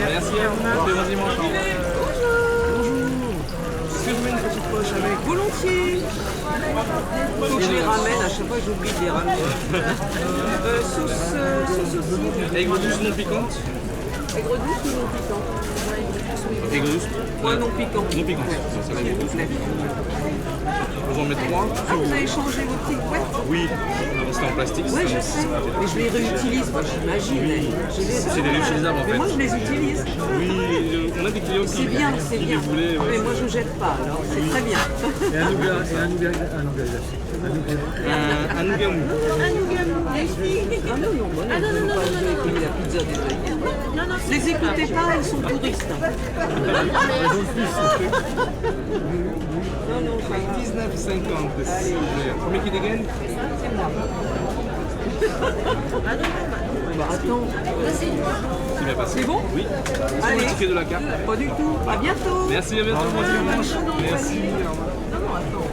Merci à vous. Très bon dimanche. Au revoir. Est-ce que vous voulez une petite poche avec? Volontiers. Faut que je les ramène, à chaque fois j'oublie de les ramener. Sauce aussi. Aigre douce non piquante? Aigre douce ou non piquant? Aigre douce? Ouais, non piquant. Non piquante. Ça va être douce. Vous en mettez 3? Ah, vous avez changé vos petites boîtes? Oui. C'était en plastique. Oui, je sais. Mais je les réutilise, moi j'imagine. C'est des réutilisables en Mais fait. moi je les utilise. Oui, on a des clients C'est bien, c'est qui les bien. voulaient. Mais moi je ne jette pas, alors c'est très bien. Et un nougat, Un nougat mou. Ah non, non, moi, non, non, pas vous avez payé la pizza déjà hier. Les écoutez pas, ils sont touristes. Non, non, ça va. 19,50. Combien qui dégaine? Bah attends, Qui va passer? c'est bon? Oui. Est-ce que Allez. le ticket de la carte? Pas du tout. À bientôt. Merci, à bientôt. Bon dimanche. Merci. Au revoir. Non, non, attends.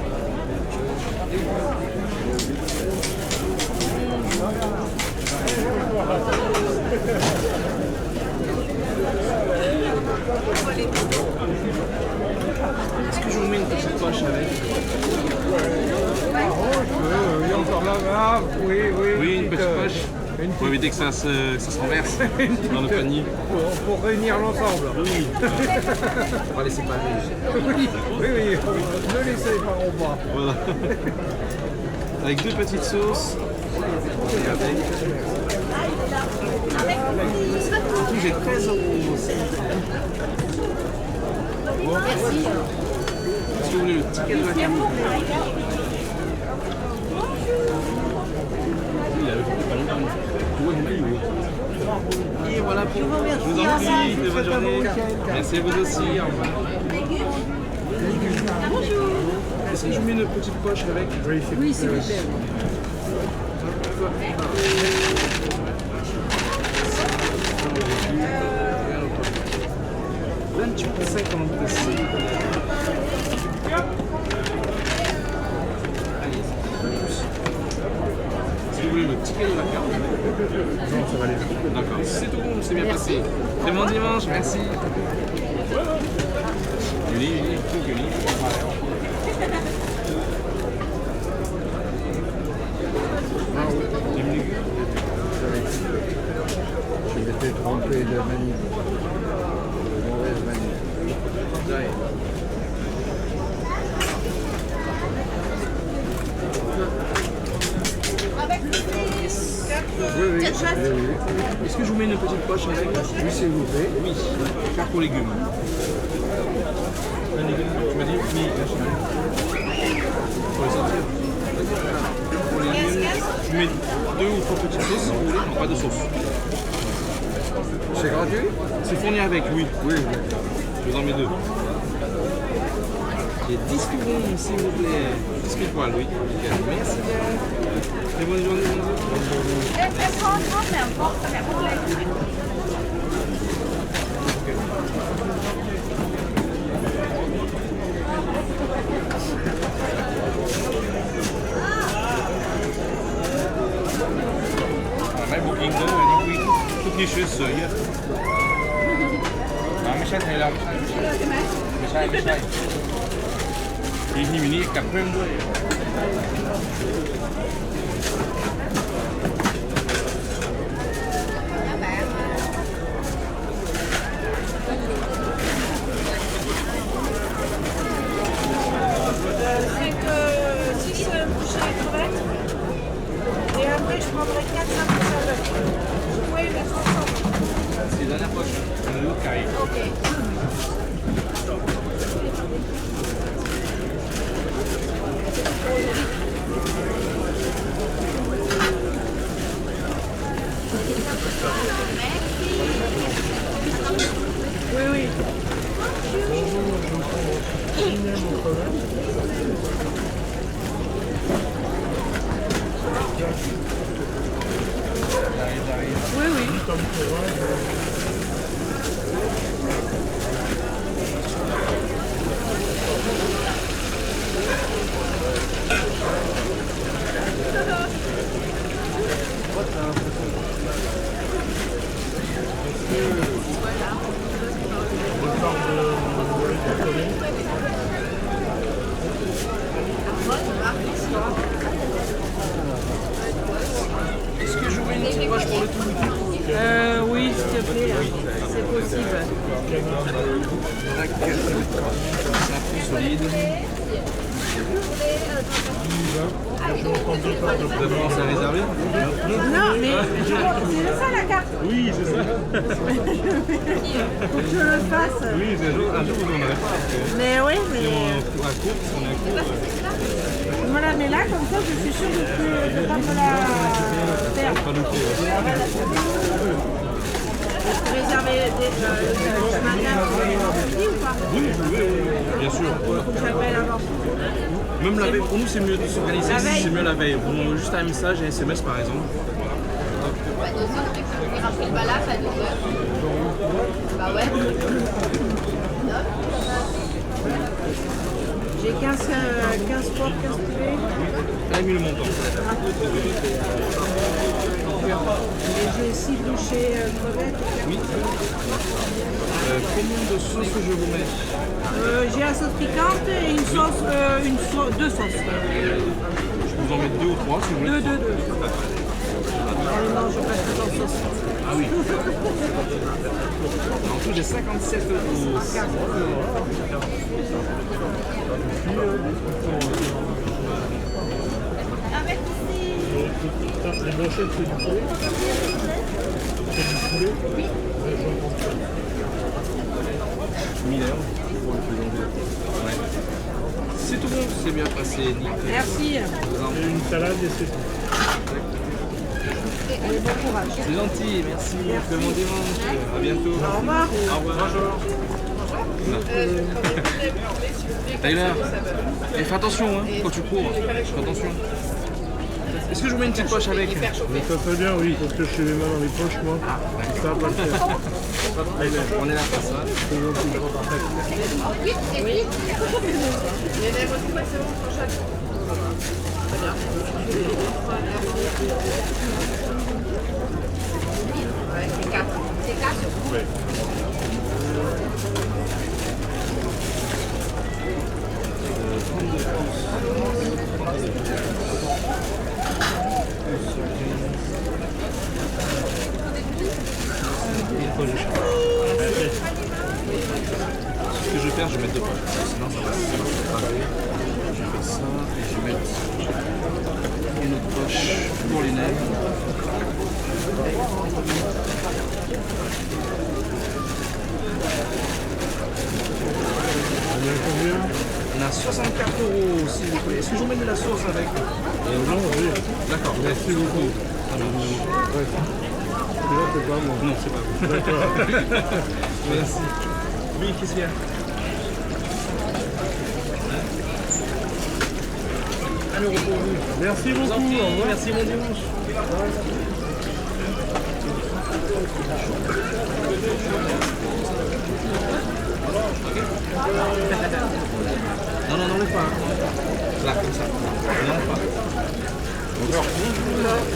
Est-ce que je vous mets une petite poche avec? il y a encore là. Ah, oui, oui. Oui, une petite poche. Pour éviter que ça se renverse dans le panier. Pour réunir l'ensemble. Oui. On va laisser pas Oui, oui, oui. Ne laissez pas en bas. Voilà. Avec deux petites sauces. Et avec. En tout, j'ai 13 € aussi. Merci. Est-ce que vous voulez le ticket de la carte? Et voilà pour vous. Je vous en prie, de bonne journée. Merci à vous aussi. Au revoir. Bonjour. Est-ce que je mets une petite poche avec? Oui, s'il vous plaît. 28,50. Est-ce que vous voulez le ticket de la carte? Non, ça va aller. D'accord. C'est tout bon, c'est bien passé. Très bon dimanche, merci. Julie, Julie. Je m'étais trompé de manip. Mauvaise manip. Oui, oui. Est-ce que je vous mets une petite poche avec? Oui, s'il vous plaît. Oui. Carte aux légumes. Un légume, tu m'as dit? Oui, pour les sortir. Pour les légumes, je mets 2 ou 3 petites sauces si vous voulez. Non, pas de sauce. C'est gratuit? C'est fourni avec, oui. Oui. Je vous en mets 2. Et 10 secondes, s'il vous plaît. 10 pile poil, oui. Nickel. Merci bien. Très bonne journée. Mijn boeking doen en die doet niet zus hier. Nou, misschien heel lang. Misschien. Die is niet meer ik heb hem door. Et après, je prendrai 4-5 salades. Oui, mais ensemble. C'est la dernière poche. On a l'autre qui arrive. Ok. Est-ce que j'aurais une petite poche pour le tout? Oui, s'il te plaît, c'est possible. C'est un peu solide. Vous avez commencé à réserver? Non, mais c'est ça la carte. Oui, c'est ça. Faut que je le fasse. Oui, un jour vous n'en aurez pas. Mais oui, mais Si on est à court, si on est à court. je me la mets là, comme ça je suis sûre de ne pas me la perdre. Pas louper, ouais. Est-ce que réserver le matin pour vendredi ou pas? Oui, bien sûr. Faut que j'appelle avant. Même la veille, pour nous c'est mieux de s'organiser, La veille. c'est mieux la veille. Vous m'envoyez juste un message, un SMS par exemple. Il remplit le balage à 12 heures. Bah ouais. J'ai 15 portes, 15 poulets. Elle a mis le montant. Et j'ai 6 bouchées crevettes. Oui. Combien de sauces que je vous mets? J'ai la sauce piquante et deux sauces. Je vous en mets 2 ou 3 si vous voulez. Deux. Non, je passe pas dans sauce. Ah oui. En tout j'ai 57 euros. Les brochettes, c'est du poulet. C'est du poulet. 1000 euros pour le plus long. Ouais. C'est tout bon, c'est bien passé, nickel. Merci. Et une salade et c'est tout. Allez, bon courage. C'est gentil, merci. Très bon dimanche. À bientôt. Au revoir. Au revoir. Bonjour. Tyler, et fais attention hein, quand tu cours. Fais attention. Est-ce que je vous mets une petite poche avec? Mais ça serait bien, oui, parce que je suis les mains dans les poches, moi. Ça va pas le faire. Allez, on est là pour ça. C'est gentil. C'est 4. C'est 4 sur vous. Ce que je vais faire, je vais mettre 2 poches. Sinon, ça va se cramer. Je vais faire ça et je vais mettre une autre poche pour les nègres. On a 64 euros, s'il vous plaît. Est-ce que je vous mets de la sauce avec? Non, oui. D'accord, merci beaucoup. Là, c'est pas moi. Non, c'est pas vous. D'accord. Merci. Oui, qu'est-ce qu'il y a? Un euro pour vous. Merci Je vous en beaucoup. prie, Au revoir. merci, bon dimanche. Non, n'enlève pas. Là, comme ça. N'enlève pas. Bonjour.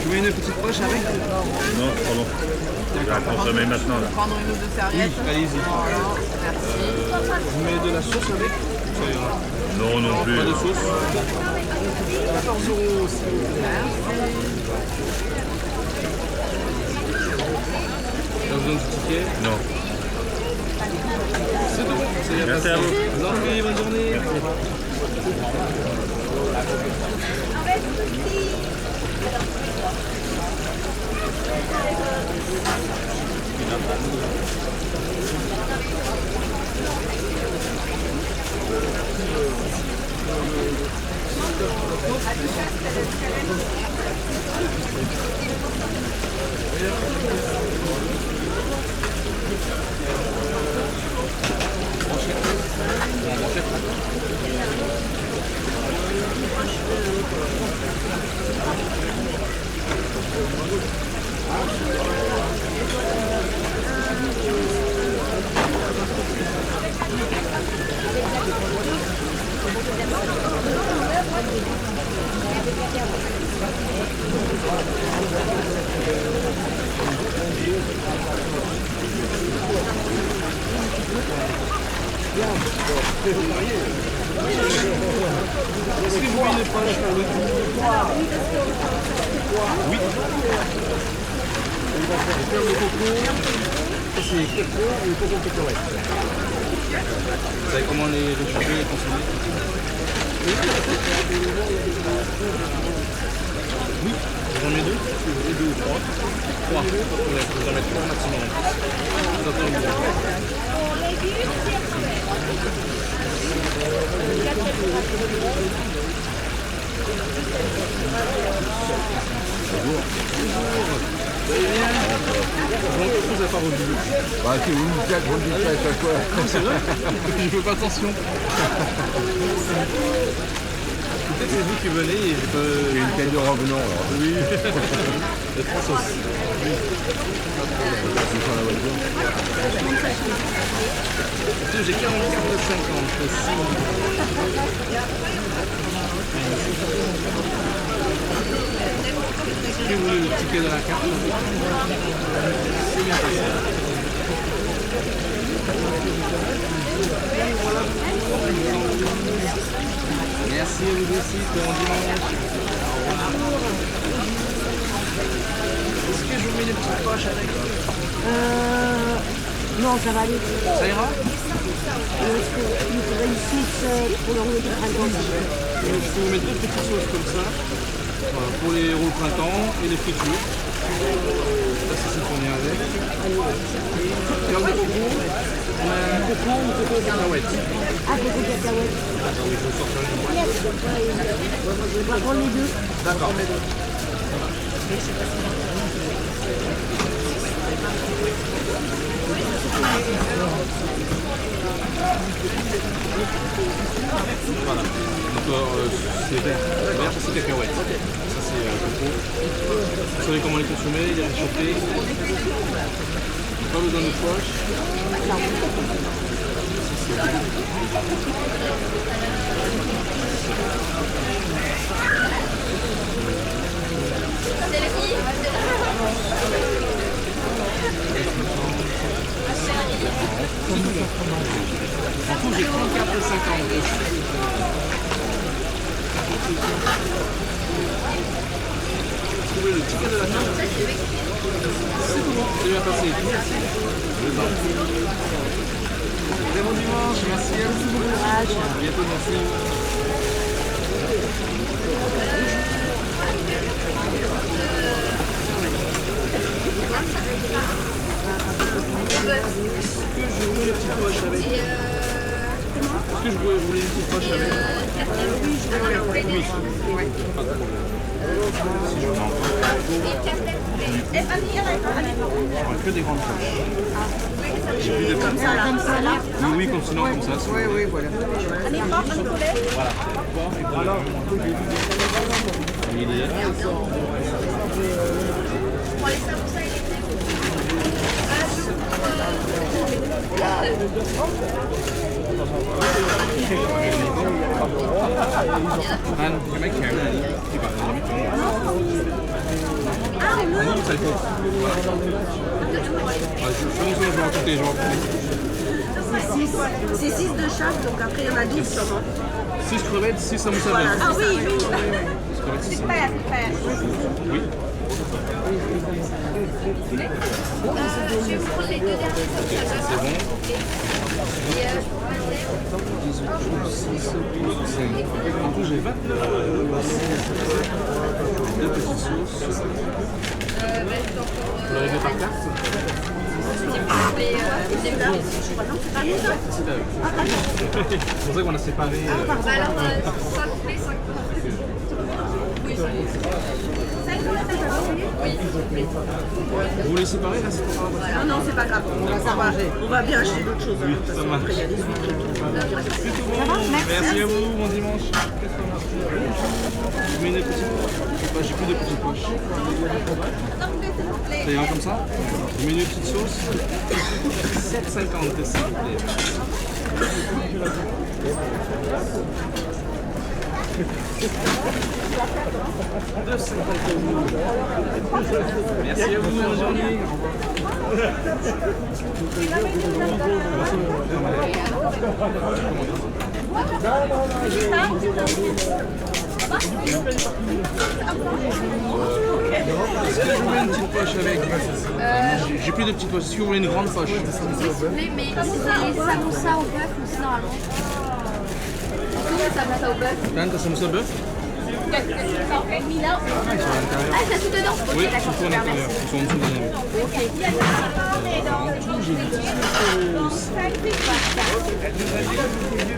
Tu veux une petite poche avec? Non, pardon. On se met maintenant là. Prendre une ou deux serviettes. Oui, allez-y. Vous mettez de la sauce avec? Ça ira. Non, non plus. Pas de sauce. 14 euros aussi. T'as besoin du ticket? Non. C'est tout. C'est bien Merci passé. à vous. Vous en prie, bonne journée. Est-ce que vous voulez une poche pour le coup? Oui. Les fleurs de coco, ça c'est coco ou coco cacahuète. Vous savez comment les réchauffer et consommer? Oui, j'en mets 2, et 2 ou 3. 3. Ouais, vous en mettez 3 maximum. Vous attendez bien. Vous n'avez pas revu. Bah, si vous me dites, vous me dites ça à chaque fois. C'est vrai. Je fais pas attention. Peut-être c'est vous qui venez et j'ai pas... J'ai une tête de revenant alors. Oui. Les 3 sauces. Oui. Sur la voiture. J'ai 40 cartes de 50. Est-ce que vous voulez le ticket de la carte? C'est bien passé. Merci à vous aussi, bon dimanche. Est-ce que je vous mets des petites poches avec? Non, ça va aller. Ça ira? Est-ce qu'il faudrait une sauce pour le rouleau de printemps? Je vais vous mettre 2 petites sauces comme ça. Voilà, pour les rouleaux printemps et les fritures. Là, c'est qu'on est avec. Cœur de coco. On a un coco ou coco cacahuète? Ah, coco cacahuète. Attends, oui, je vais sortir les deux. On va prendre les deux. D'accord. Voilà. Donc c'est vert. Vert, ça c'est cacahuète. Ça c'est coco. Vous savez comment les consommer, les réchauffer. Pas besoin de poche. En tout, j'ai 34,50 €. Trouvez le ticket de la table. C'est tout bon, c'est bien passé. Très bon dimanche, merci à vous. À bientôt, merci. Est-ce que je voulais les petites poches avec? Est-ce que je voulais les petites poches avec? Oui, pas de problème. Si je m'en prends que des grandes poches. J'ai plus de comme ça. Oui, oui, continuons comme ça. Oui, oui, voilà. Voilà. Men jag märker att det är typ att det är mycket. Nu så det. C'est 6 de chaque, donc après il y en a 12 sûrement. 6 crevettes, 6 à moussavet. Ah oui, oui. C'est prêt. Oui. Je vais vous prendre les deux derniers. C'est bon. en tout, j'ai 29 deux petites sauces. Vous l'avez fait par carte? C'est pour ça qu'on a séparé. Alors, 5 poulet, 5 poulet. Oui, Vous voulez séparer là, c'est pas grave. Non, c'est pas grave, on va s'arranger. On va bien acheter d'autres choses. Oui, ça marche. Après, il y a des huîtres et tout. C'est tout bon. Merci à vous, bon dimanche. Je mets une petite poche. J'ai plus de petites poches. Ça ira comme ça? Je mets une petite sauce. 7,50 s'il vous plaît. Merci à vous, bonne journée. Au revoir. Est-ce que je vous mets une petite poche avec? J'ai plus de petites poches. Est-ce que vous voulez une grande poche? Oui, s'il vous plaît, mais c'est les samoussas au bœuf ou sinon allons. Les samoussas au bœuf. T'as samoussa bœuf? Ah, c'est tout dedans? Oui, Ok, ils sont d'accord, tout à super, l'intérieur. merci. Ils sont en dessous d'un ami.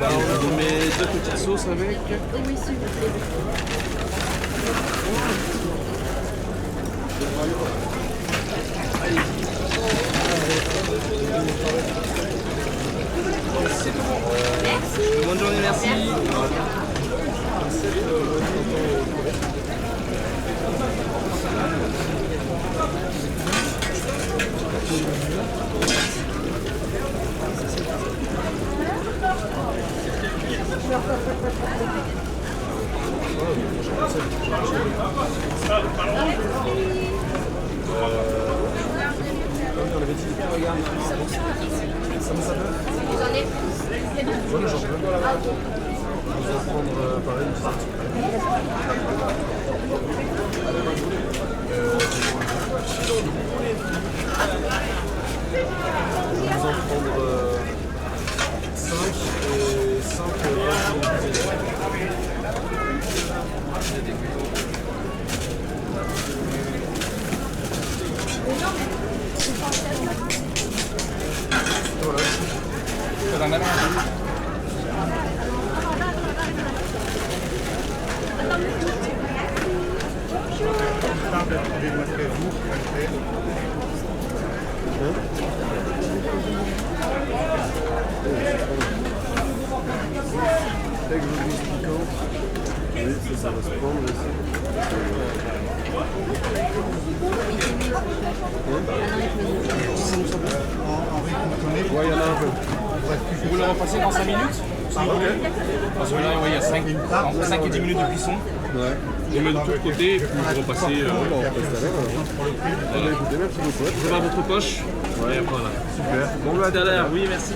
On vous met deux petites sauces avec. Oui, s'il vous plaît. Merci. Bonne journée, merci. J'en ai plus. Vous le repassez dans 5 minutes? Parce que là, ouais, il y a 5 et 10 minutes de cuisson. Je mets de tous côtés et puis vous repassez. Vous avez votre poche? Ouais, voilà. Super. Bon, à tout à l'heure. Oui, merci.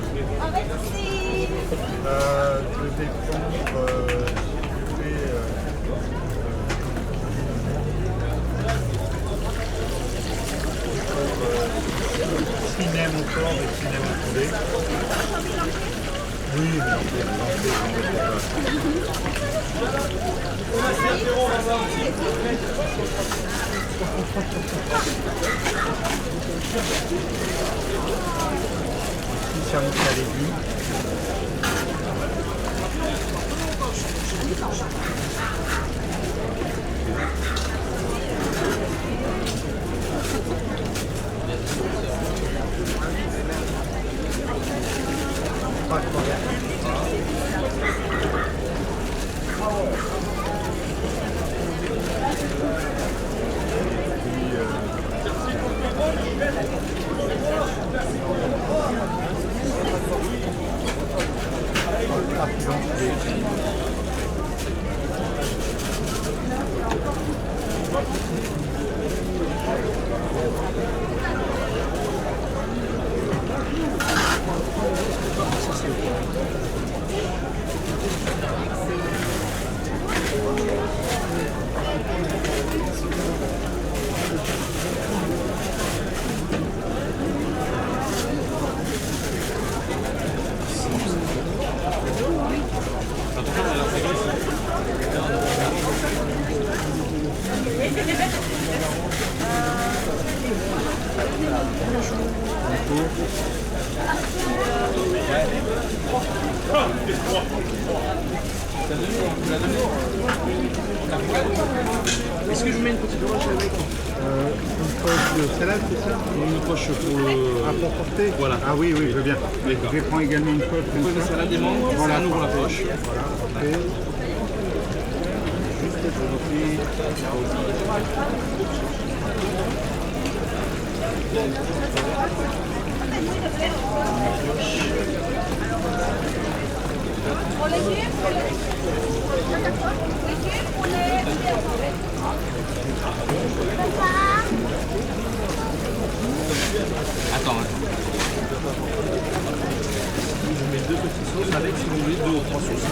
Je vais prendre cinéma au corps et cinéma au poulet. Oui, service à légumes. Pas de problème. Est-ce que je vous mets une petite poche avec? Une poche de salade, c'est ça? Une poche pour le... Ah, pour porter? Voilà. Ah oui, oui, je veux bien. D'accord. Je prends également une poche Une poche de salade des mangues, Voilà. ça nous ouvre la poche. Voilà, parfait. Juste Attends. Je mets 2 petites sauces avec, si vous voulez, 2 ou 3 sauces.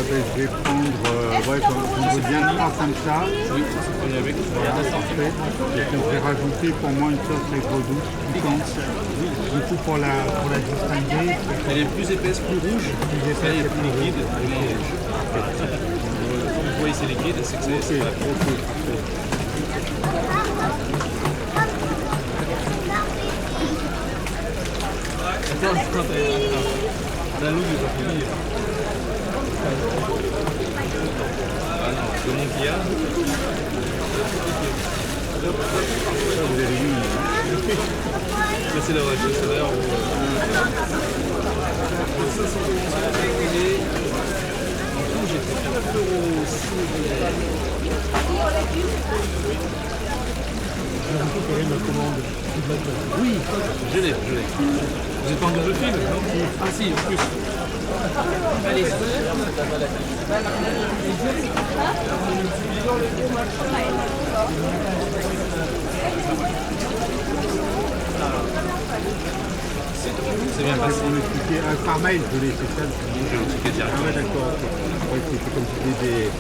Je vais prendre, ouais, comme on veut bien prendre comme ça. Oui, ça c'est prenez avec. Parfait. Et puis je vais rajouter pour moi une sauce aigre douce, piquante. Du coup, pour la distinguer. Elle est plus épaisse, plus rouge. Elle est plus liquide, elle est moins rouge. Quand vous voyez c'est liquide, c'est que c'est pas la loupe de ta famille. Ah non, c'est mon qui a. Vous avez vu. Ça c'est la vraie chose, c'est d'ailleurs. Ça c'est en tout j'ai fait 4 € aussi. Oui, je l'ai. Vous êtes en double fil, non? Ah si, en plus. Allez. C'est bien passé. On expliquait par mail, je voulais, c'est ça. Je vais expliquer Ah directement. ouais, d'accord. Ouais, c'était comme si c'était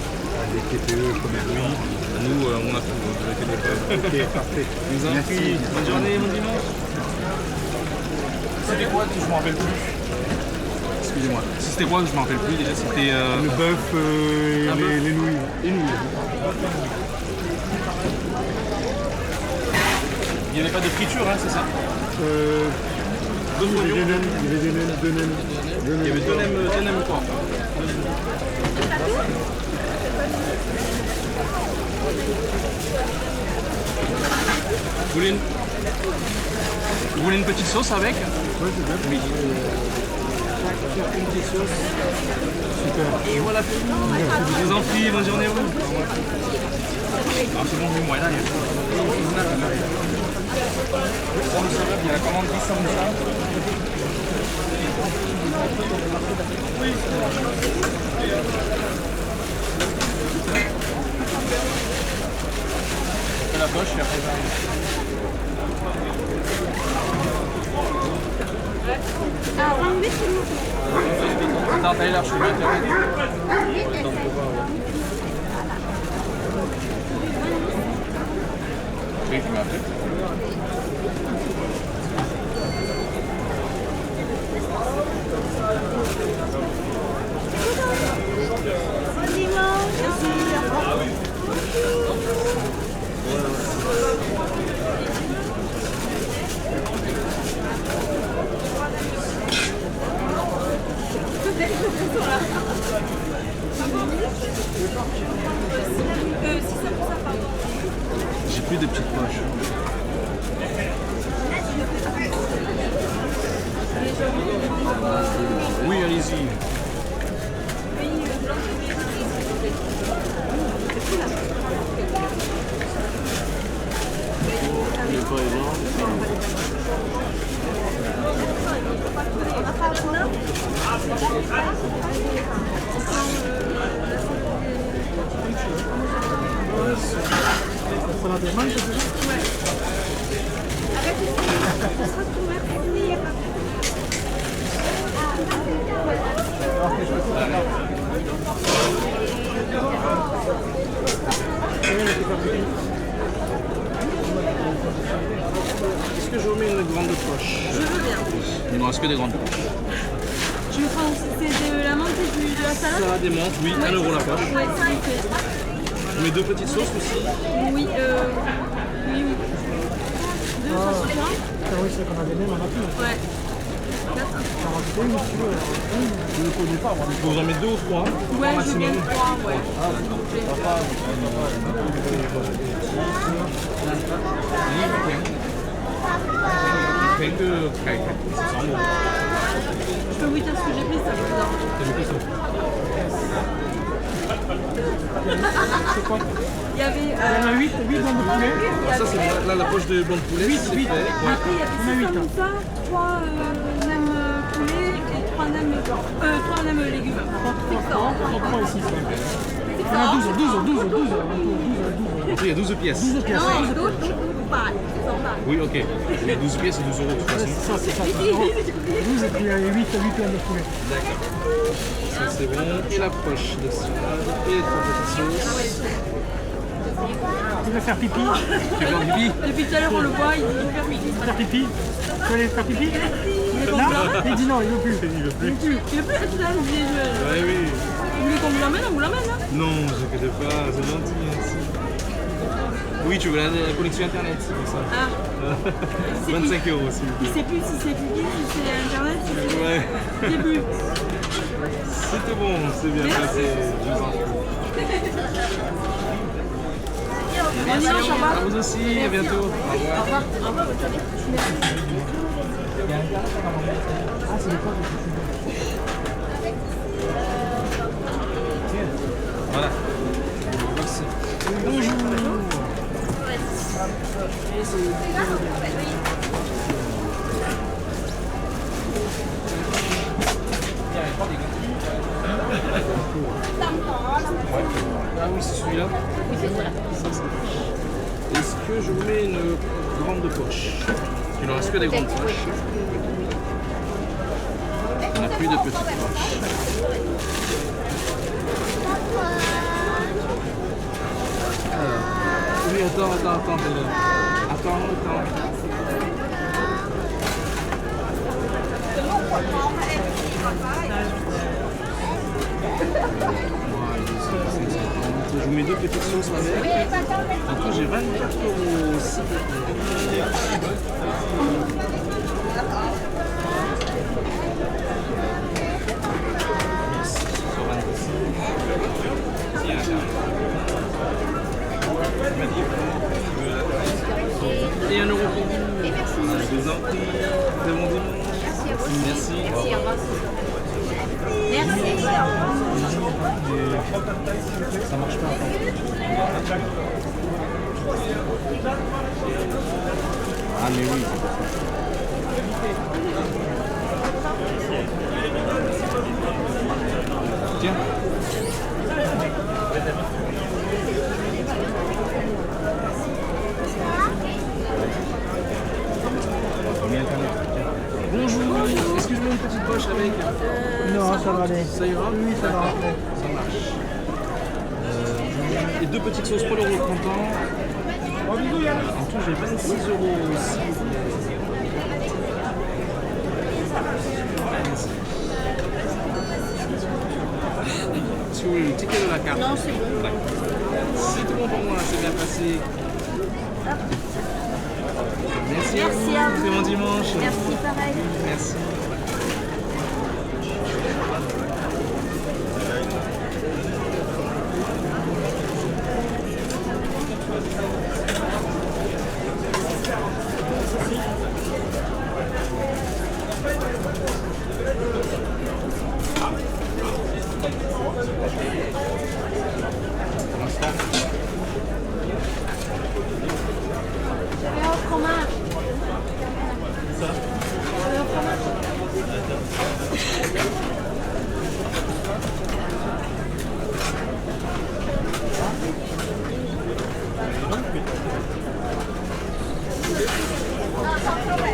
des TPE commerciaux. Nous, on a tout, on a fait des preuves. Ok, parfait. Merci. Bonne journée, bon dimanche. C'était quoi? Je m'en rappelle plus. Excusez-moi. Si c'était quoi? Je m'en rappelle plus déjà. C'était. Le bœuf et les nouilles. Les nouilles. Il n'y avait pas de friture, hein, c'est ça? Deux Il y oignons. avait des nems, deux nems. Il y avait deux nems quoi? Vous voulez une petite sauce avec? Oui, c'est bien. Oui. Une petite sauce. Super. Et voilà. Je vous en prie, bonne journée à vous. Ah, c'est bon, moi là, il y a Il y a la commande 10 comme ça. On fait la poche et après ça. Alors, 28, c'est bon. Attends, t'as l'archevêque. Oui, tu m'as appelé. Bon dimanche. J'ai plus de petites poches. Oui, allez-y. Est-ce que je vous mets une grande poche? Je veux bien. Il ne reste que des grandes poches. Tu me prends, c'est de la menthe et de la salade? Ça des menthes, oui, 1 € la poche. Ouais, ça y fait. Je mets 2 petites sauces aussi. Oui, oui. 2 sauces différentes? Ah oui, c'est qu'on avait même en appel. Ouais. Je ne connais pas, moi. Vous en mettez 2 ou 3 Ouais, je veux bien 3, ouais. Je peux vous dire ce que j'ai pris, ça vous C'est quoi? Il y avait. Il y en a 8 blancs de poulet. Ça, c'est là la poche de blanc de poulet. 8. Après, il y avait 6 samoussas, 3 nems poulet et 3 nems légumes. 33 et 6. Il y en a 12. Après, il y a 12 pièces. 12 pièces. Non, 12 bats. Oui, ok. Il y a 12 pièces et 12 euros de toute façon. Ça, c'est ça. 12 et puis il y a 8 blancs de poulet. D'accord. Ça, c'est bon. Et la poche de salade et les 3 petites sauces. Tu veux faire pipi? Tu veux faire pipi? Depuis tout à l'heure, on le voit, il dit faire pipi. Faire pipi? Tu veux aller faire pipi? Là? Il dit non, il veut plus. Il veut plus. Il veut plus, tout à l'heure, il dit Ouais, oui. vous voulez qu'on vous l'emmène, on vous l'emmène, hein. Non, ne vous inquiétez pas, c'est gentil. Merci. Oui, tu veux la connexion internet, c'est pour ça. Ah. 25 euros aussi. Il sait plus si c'est pipi, si c'est internet, si c'est... Ouais. Il sait plus. C'était bon, c'est bien passé. Je vous en prie. Merci Au revoir. à vous aussi, à bientôt. Au revoir. Au revoir, bonne journée. Ah, c'est les potes. Voilà. Merci. Bonjour. Ah oui, c'est celui-là. Oui, c'est voilà. Ça marche. Est-ce que je vous mets une grande poche? Il ne reste que des grandes poches. On n'a plus de petites poches. Oui, attends. Attends. Je vous mets 2 petites sauces avec. En tout, j'ai 24 euros aussi. Et 1 euro pour vous. Et merci. Je vous en prie. Très bon dimanche. Merci. Merci. Merci, au revoir. Merci. Ça marche pas. Ah mais oui, c'est pas ça. Tiens. Bonjour. Est-ce que je mets une petite poche avec? Non, ça va aller. Ça ira? Oui, ça va. Ça marche. Et 2 petites sauces pour le printemps. En tout, j'ai 26 euros aussi. Est-ce que vous voulez le ticket de la carte? Non, c'est bon. C'est tout bon pour moi, c'est bien passé. Merci, Merci à vous. Très bon dimanche. Merci, pareil. Merci. J'avais un fromage. J'avais un fromage.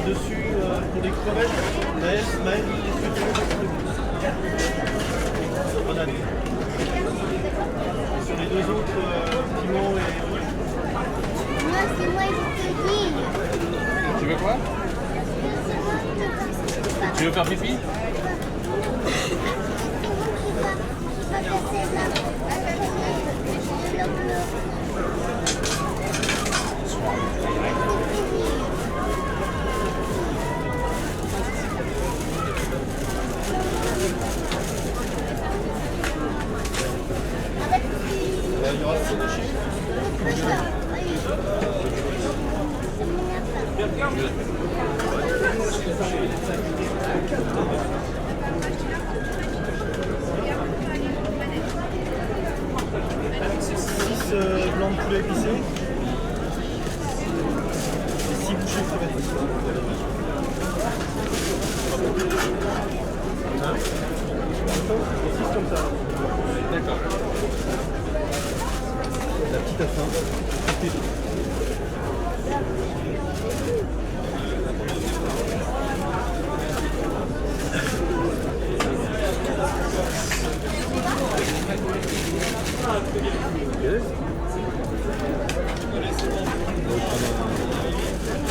Dessus, pour les crevettes, Maël, sur les 2 autres, piment et... Moi, c'est moi qui te dis. Tu veux quoi? Tu veux faire pipi? Il y aura ce déchet. C'est mon appart. poulet épicé. Et 6 bouchées crevettes. Hein? 6 comme ça. D'accord. La petite à fin.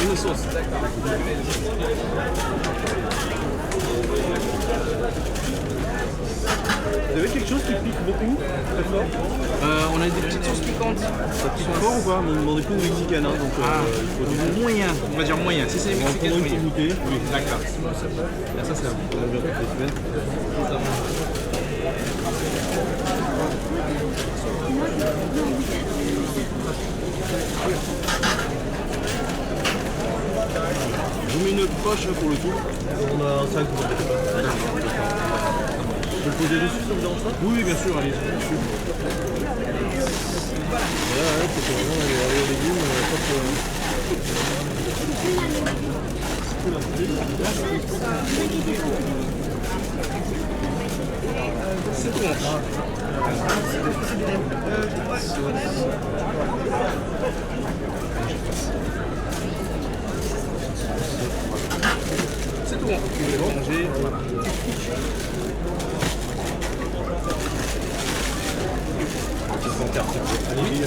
Une sauce, d'accord. Vous avez quelque chose qui pique beaucoup, très fort? On a des petites sauces piquantes. Ça pique fort ou pas? Mon époux est mexicaine, hein, donc il faut du moyen. On va dire moyen. Si c'est mexicain, une moyen. petite bouteille. Oui, D'accord. Et ça, c'est un bien fait semaine. Je vous mets une poche pour le tout. On a 5 pour je peux le poser dessus, ça vous dérange pas? Oui, bien sûr, allez. Voilà, ouais, c'est vraiment les légumes, c'est bon. C'est tout bon. Vous voulez manger. Allez-y,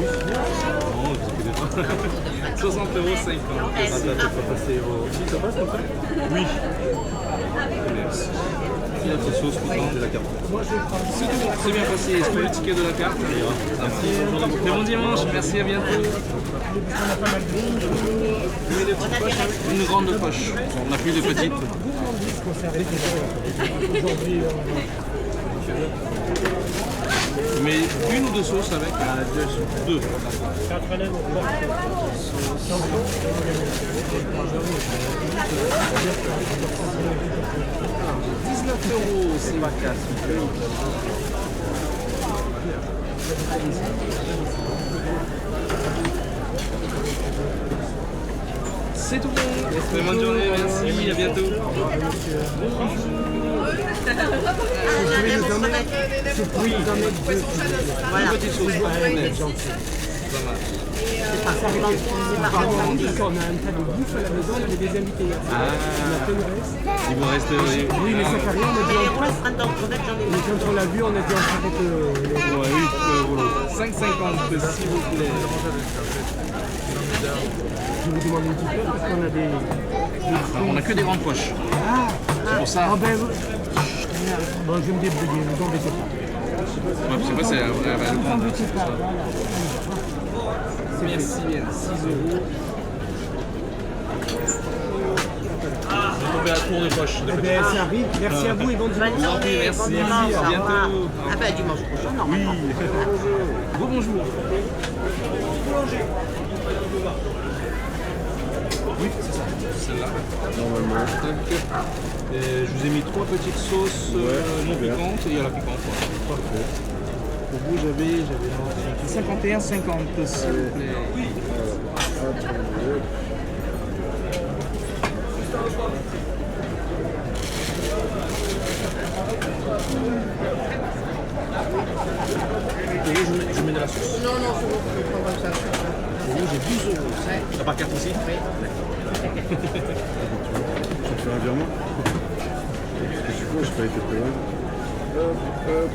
Non, vous inquiétez pas. 60 €, 50. ça passer au... Si, ça passe comme ça? Oui. Merci. Notre sauce piquante de la carte. C'est tout bon, c'est bien passé. Est-ce que le ticket de la carte? Merci. Très bon dimanche, merci, à bientôt. Une grande poche. On n'a plus de petites. Mais une ou deux sauces avec? Deux. 19 €, c'est ma casse. C'est tout bon. Très bonne journée, merci, à bientôt. Voilà. Une petite sauce. Ça marche. On a un tas de bouffe à la maison, on avait des invités hier. Ah. On a fait le reste. Il vous reste... Oui, mais ça fait rien, on a dit en place. Mais Mais quand on l'a vu, on a dit on s'arrête les... Ouais, 8 €. 5,50 s'il vous plaît. Je vous demande un petit peu parce qu'on a des... On n'a que des grandes poches. C'est pour ça. Ah ben... Bon, je vais me débrouiller, ne vous embêtez pas. Ouais, c'est vrai, c'est la Ne vous embêtez pas, voilà. Merci, 6 €. On tombé à court des poches. Eh bien, ça arrive. Merci à vous et bonne dimanche. Merci, à bientôt. Ah ben dimanche prochain, normalement. Bonjour. Oui, c'est ça. Celle-là. Normalement. Et je vous ai mis 3 petites sauces non piquantes et il y a la piquante. Parfait. Pour vous, j'avais 51,50 s'il vous plaît. Et je mets de la sauce. Non, c'est bon, je prends comme ça. Pour vous, j'ai 12 €. T'as pas carte ici? Oui. Tu fais un virement? Parce que je suis con, j'ai pas été très loin. Hop, hop.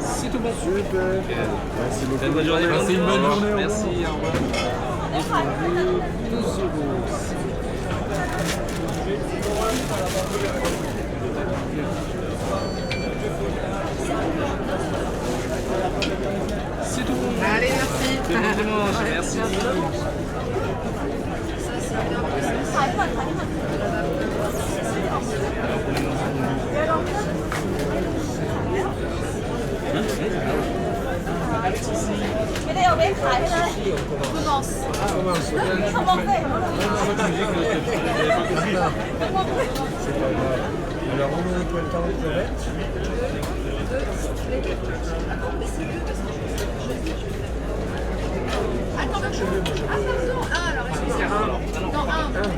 C'est tout bon. Super. Merci beaucoup. Bonne journée, Merci, une bonne journée. Merci, au revoir. Et je veux 12 €. C'est tout bon. Allez, merci. Très bon dimanche, merci. ไม่ได้เอาไปขายให้เลยคือมองเขามองได้ Alors, on met quoi le temps de crevettes?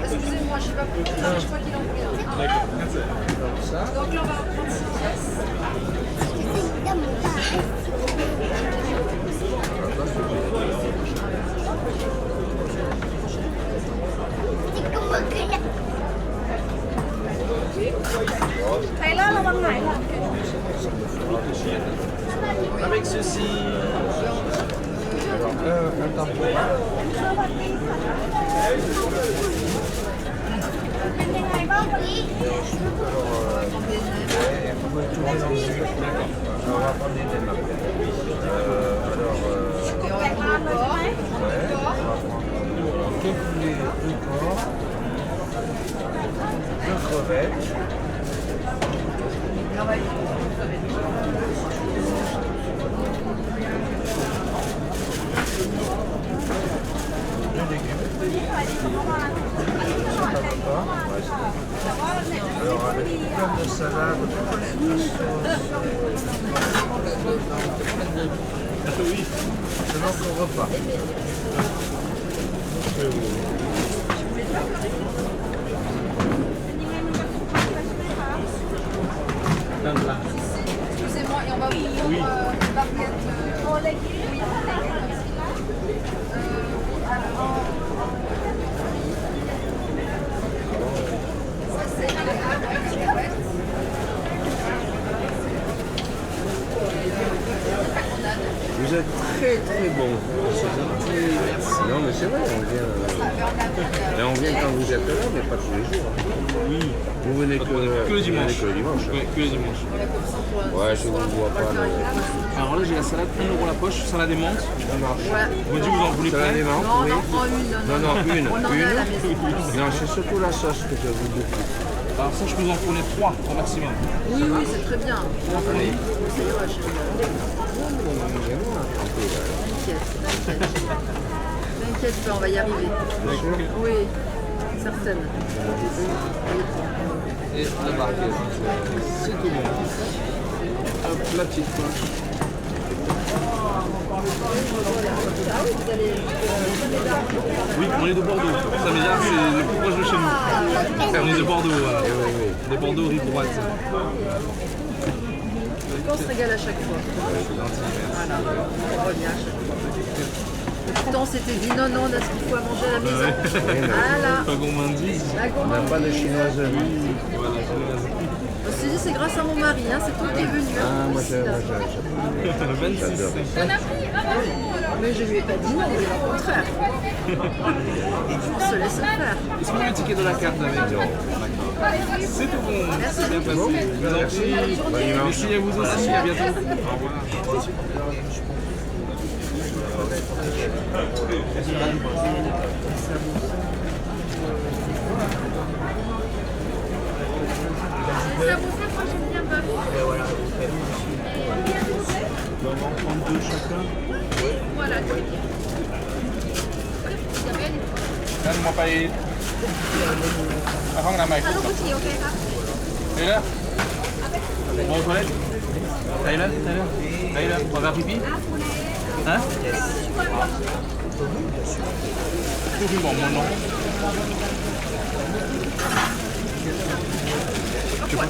Excusez-moi, je sais pas pourquoi, je crois qu'il en voulait un. D'accord, merci. Donc là, on va prendre 6 pièces. Taylor,ระวังไหนล่ะ Avec ceci. Alors, un temporaire. เป็นยังไงบ้างวันนี้ On va tourner ensuite. On va prendre des nems après. Alors, แตกร้านเลยใช่ไหม ouais, on va prendre 2 poulets, 2 porcs, 2 crevettes. Alors avec une pomme de salade, c'est notre repas. Excusez-moi, et on va vous prendre barquette. Oui, Vous êtes très très bon. Non mais c'est vrai, on vient quand vous êtes là, mais pas tous les jours. Oui. Vous venez que le dimanche. Vous venez que le dimanche. Ouais, que le dimanche. Ouais, je ne vous vois pas. Mais... Alors là, j'ai la salade 1 € la poche, salade et menthe. Ça marche. Vous me dites, vous en voulez Salade plein? des menthes, Non, oui. on en prend une. Non, une. On en a à la maison. Non, c'est surtout la sauce que je vous beaucoup. Alors ça, je peux vous en fournir 3 au maximum. Oui, oui, c'est très bien. Allez. Ça ira, chérie. T'inquiète pas, on va y arriver. Oui, certaine. Et la barquette. C'est tout bon. Hop, la petite poche. Oui, on est de Bordeaux. Saméjar, c'est le plus proche de chez nous. On est de Bordeaux. De Bordeaux, rive droite. On se régale à chaque fois. Voilà, on revient à chaque fois. Pourtant, on s'était dit non, on a ce qu'il faut à manger à la maison. Voilà. Pas gourmandise. La On n'a gourmandise. pas de chinoise. Voilà, On s'est dit c'est grâce à mon mari, hein, c'est toi qui es venu. Ah, moi ici, j'ai... là. 26. Mais je lui ai pas dit non, mais au contraire. On se laisse faire. Est-ce que vous avez le ticket de la carte avec? C'est tout bon. Merci. Bien passé. Je vous en prie. Merci à vous aussi. À bientôt. Au revoir. Ça vous fait, moi j'aime bien bœuf. On va en prendre 2 chacun. Voilà, très bien. Moi pas y. Avant la mic. ลูกทีโอเคครับ Taylor. Bon aux toilettes. Taylor, on va faire pipi? Hein? Bon, mon nom. Qui va?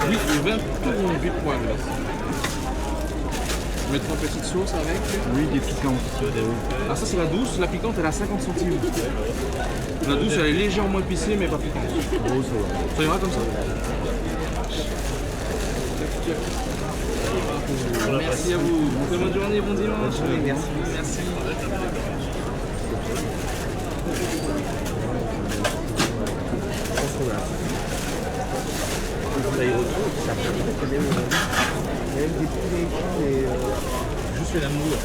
Oui, 28 points. Je mettrai une petite sauce avec. Oui, des piquants. Ah, ça c'est la douce, la piquante elle a 50 centimes. La douce elle est légèrement épicée mais pas piquante. Oh, ça va. Ça ira comme ça? Merci à vous. Très bonne journée, bon dimanche. Merci. Merci. Juste fait la moule.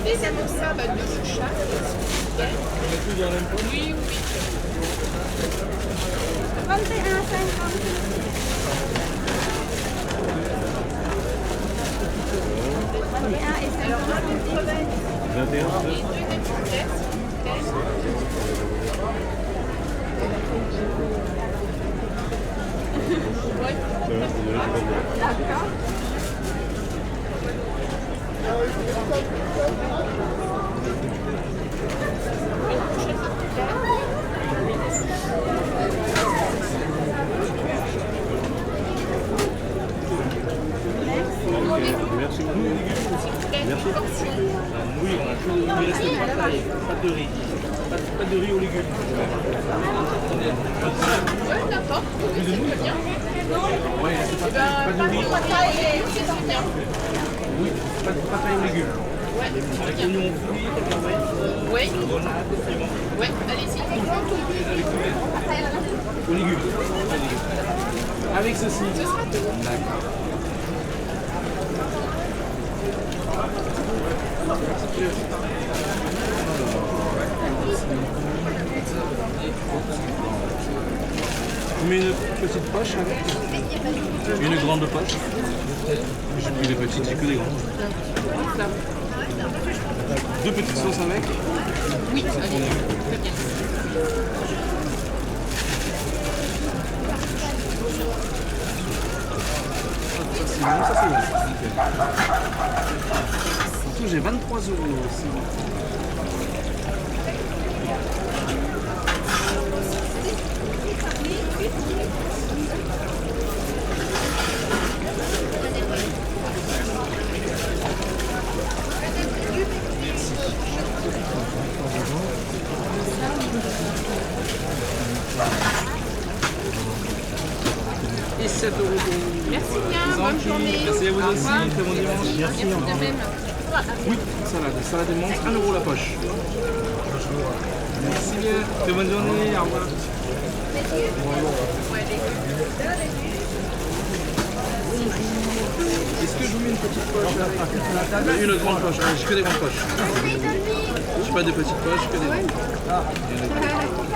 Des samoussas, de choucha. Oui, oui. 2 petites sauces avec? Oui, allez. C'est bon, ça c'est bon. En tout, j'ai 23 € aussi. Et 7 € pour vous. Merci bien, bonne journée. Merci à vous aussi, très bon dimanche. Merci de même. Oui, salade et menthe, 1 € la poche. Merci bien, très bonne journée, au revoir. Est-ce que je vous mets une petite poche avec une grande poche, j'ai que des grandes poches. Je n'ai pas de petites poches, que des grandes.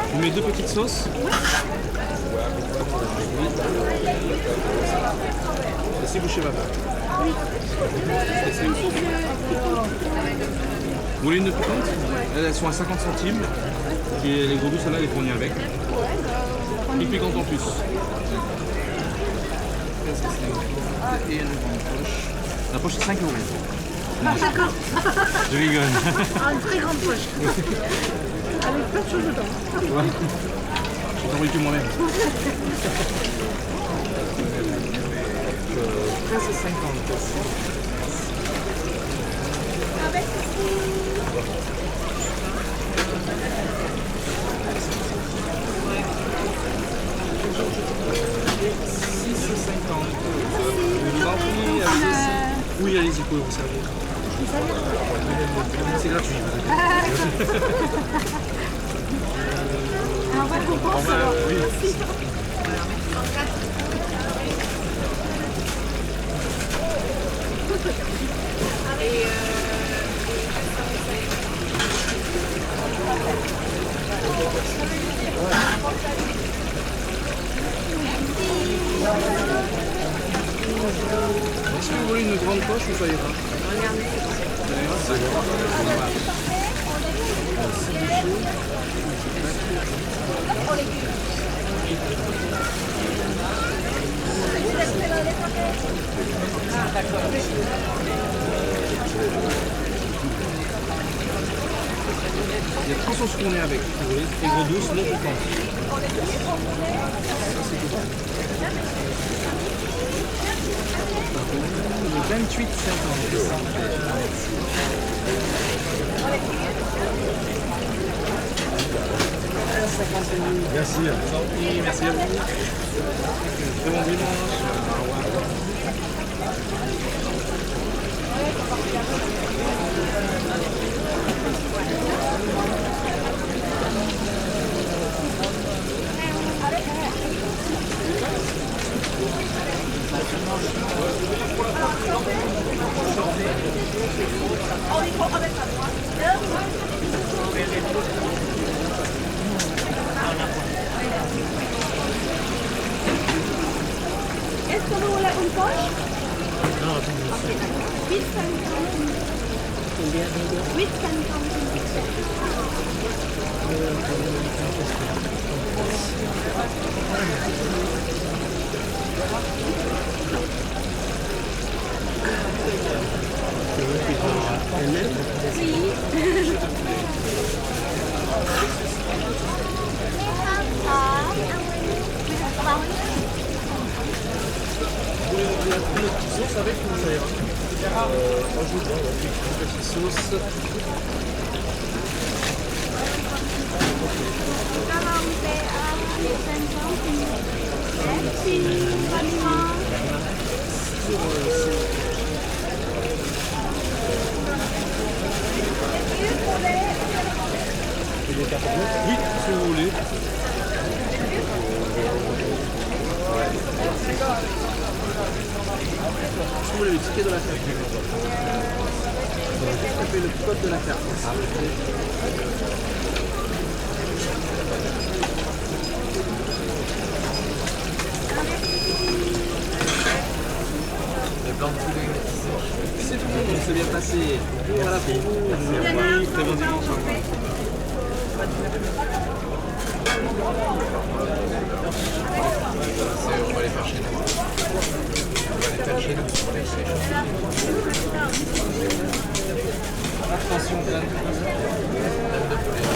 Je vous mets 2 petites sauces. Laissez boucher ma part. Vous voulez une piquante? Elles sont à 50 centimes. Et les gros doux, celle-là, elle est fournie avec. Une piquante en plus. Et une grande poche. La poche c'est 5 €. D'accord. Je rigole. Ah, une très grande poche. Avec plein de choses dedans. Ouais. Je t'envoie que moi-même. 13,50 €. Oui, allez-y, vous pouvez vous servir. C'est gratuit. Alors, voilà, on pense. Oui. Est-ce que vous voulez une grande poche ou ça ira? Il y a 3 sauces qu'on est avec, vous voyez, aigre douce, non piquante. Le 28,50. Merci. Merci à vous. Très bon dimanche. Au revoir. Est-ce qu'on ouvre la bonne poche? Non, attends. Sauce avec ou ça ira? Rajoute une petite sauce. Oui, si vous voulez. Si vous voulez le ticket de la carte. Juste taper le code de la carte. C'est tout, c'est bien passé. Voilà pour vous. Merci, très bon dimanche. Au revoir. On va aller faire chez nous. On va aller faire chez nous. Attention, dame de poulet.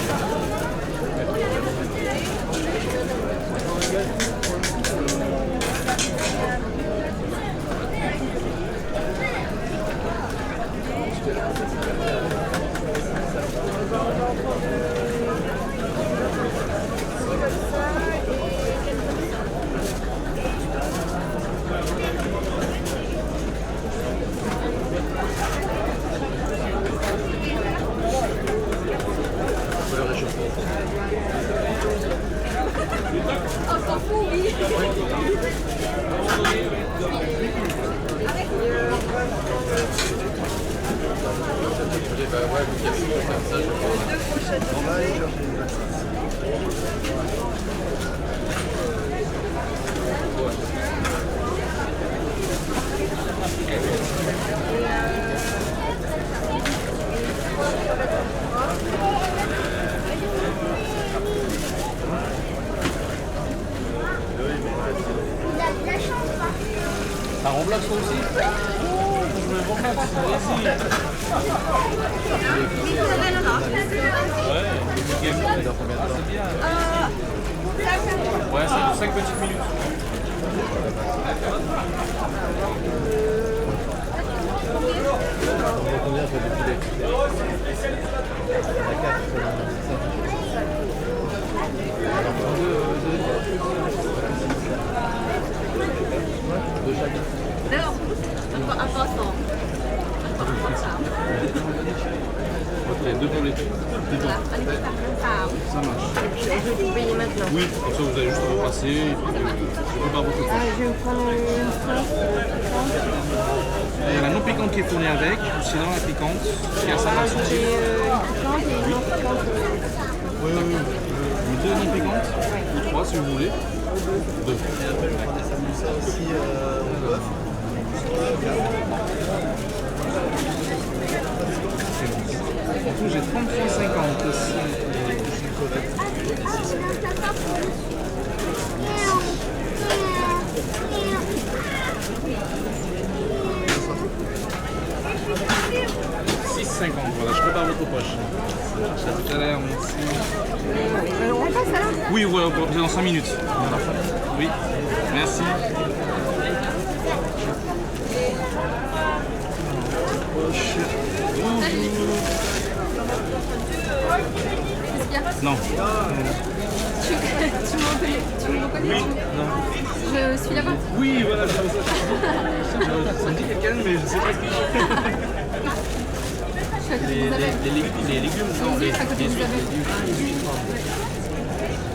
Ça remplace toi aussi? Je me remplace, allez-y. Ouais, c'est bien. Ouais, c'est 5 petites minutes. Combien ça fait du poulet? La carte, Non, à 300. Ça marche. Je vais vous payer maintenant. Oui, comme ça vous allez juste repasser et puis je prépare votre poche. Je vais me prendre une sauce Il y a la non piquante qui est fournie avec, ou sinon la piquante qui a sa piquante. sortie. J'ai piquante et une non piquante. Oui. Deux non piquantes, ou trois si vous voulez. Deux. En tout, j'ai 33,50 aussi. Voilà, je prépare votre poche. À tout à l'heure, merci. On passe alors? Oui, voilà, dans 5 minutes. Oui, merci. Non. Tu me reconnais? Oui, non. Je suis là-bas? Oui, voilà, ça me dit quelqu'un, mais je ne sais pas qui. Je suis à côté d'Isabelle. Les légumes, non, Je suis à côté d'Isabelle.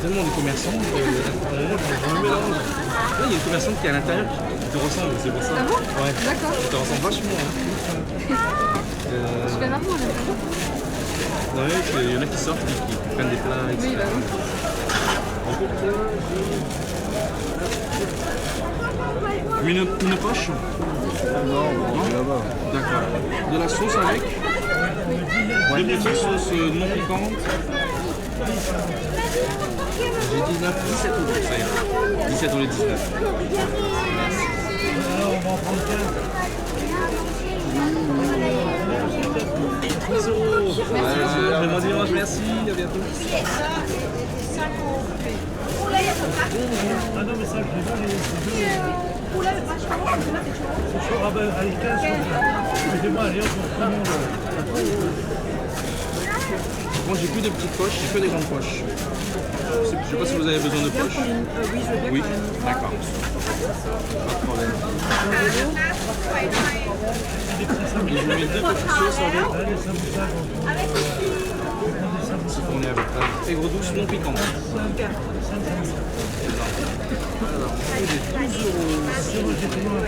Tellement de commerçants, à un moment, je me mélange. Là, il y a une commerçante qui est à l'intérieur qui te ressemble, c'est pour ça. Ah bon? Ouais. D'accord. Tu te ressembles vachement. Hein. Je vais maintenant, là. Non, il y en a qui sortent, qui prennent des plats, etc. Oui, bah oui. Une poche? Non, là-bas. D'accord. De la sauce avec? Deux petites sauces non piquantes. J'ai 19, 17 euros, ça ira. 17 euros, 19. Alors, on va en prendre 15. 10 euros. Bon dimanche, merci, à bientôt. Ah non, mais ça, je l'ai pas, les deux. Ah ben, allez, 15 sur 15. Excusez-moi, allez, on prend Bon, j'ai plus de petites poches, j'ai que des grandes poches. Je ne sais pas si vous avez besoin de poches. Oui, je veux bien. Oui, d'accord. Pas de problème. Et je vous mets deux petites sauces avec. Allez, ça vous savent. C'est fourni avec la aigre douce non piquante. Alors, j'ai 12 euros.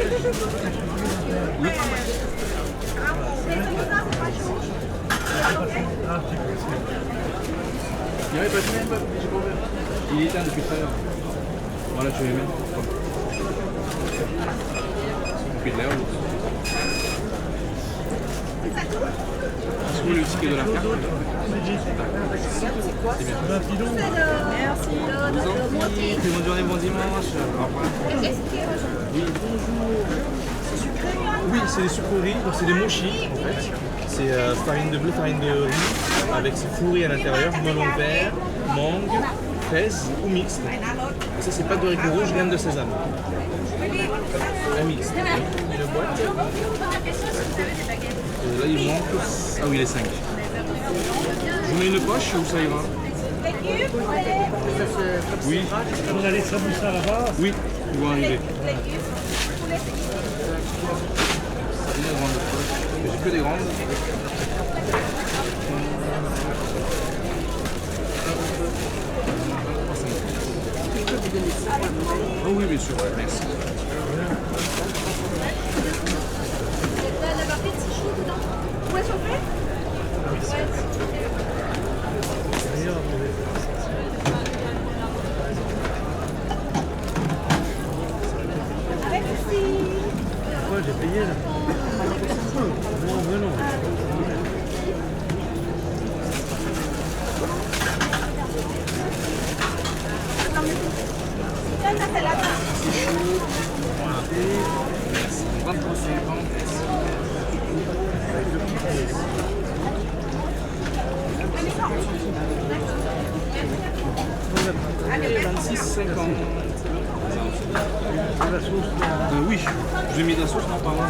Oui. Il n'y avait pas de même, j'ai pas ouvert. Il est éteint depuis tout à l'heure. Voilà, tu les mets. Puis de l'air, l'autre. Est-ce que vous voulez le ticket de la carte? C'est bien. Merci. Je vous en prie. Bonne journée, bon dimanche. Au revoir. Oui, bonjour. Oui, c'est des sucreries, donc c'est des mochis en fait. C'est farine de bleu, farine de riz, avec fourré à l'intérieur, melon vert, mangue, fraise ou mixte. Et ça c'est pâte de haricot rouge, graines de sésame. Un mixte. Une boîte. Là il manque. Ah oui, les 5. Je vous mets une poche ou ça ira? Oui. On a les samoussas là-bas. Oui, ils vont arriver. Une grande poche. J'ai que des grandes. Oh oui, bien sûr, merci. Pourquoi j'ai payé là? Non, mais non. Merci. 23,50. Allez, 26,50. C'est la sauce. Oui, je vais mettre la sauce, non, pardon.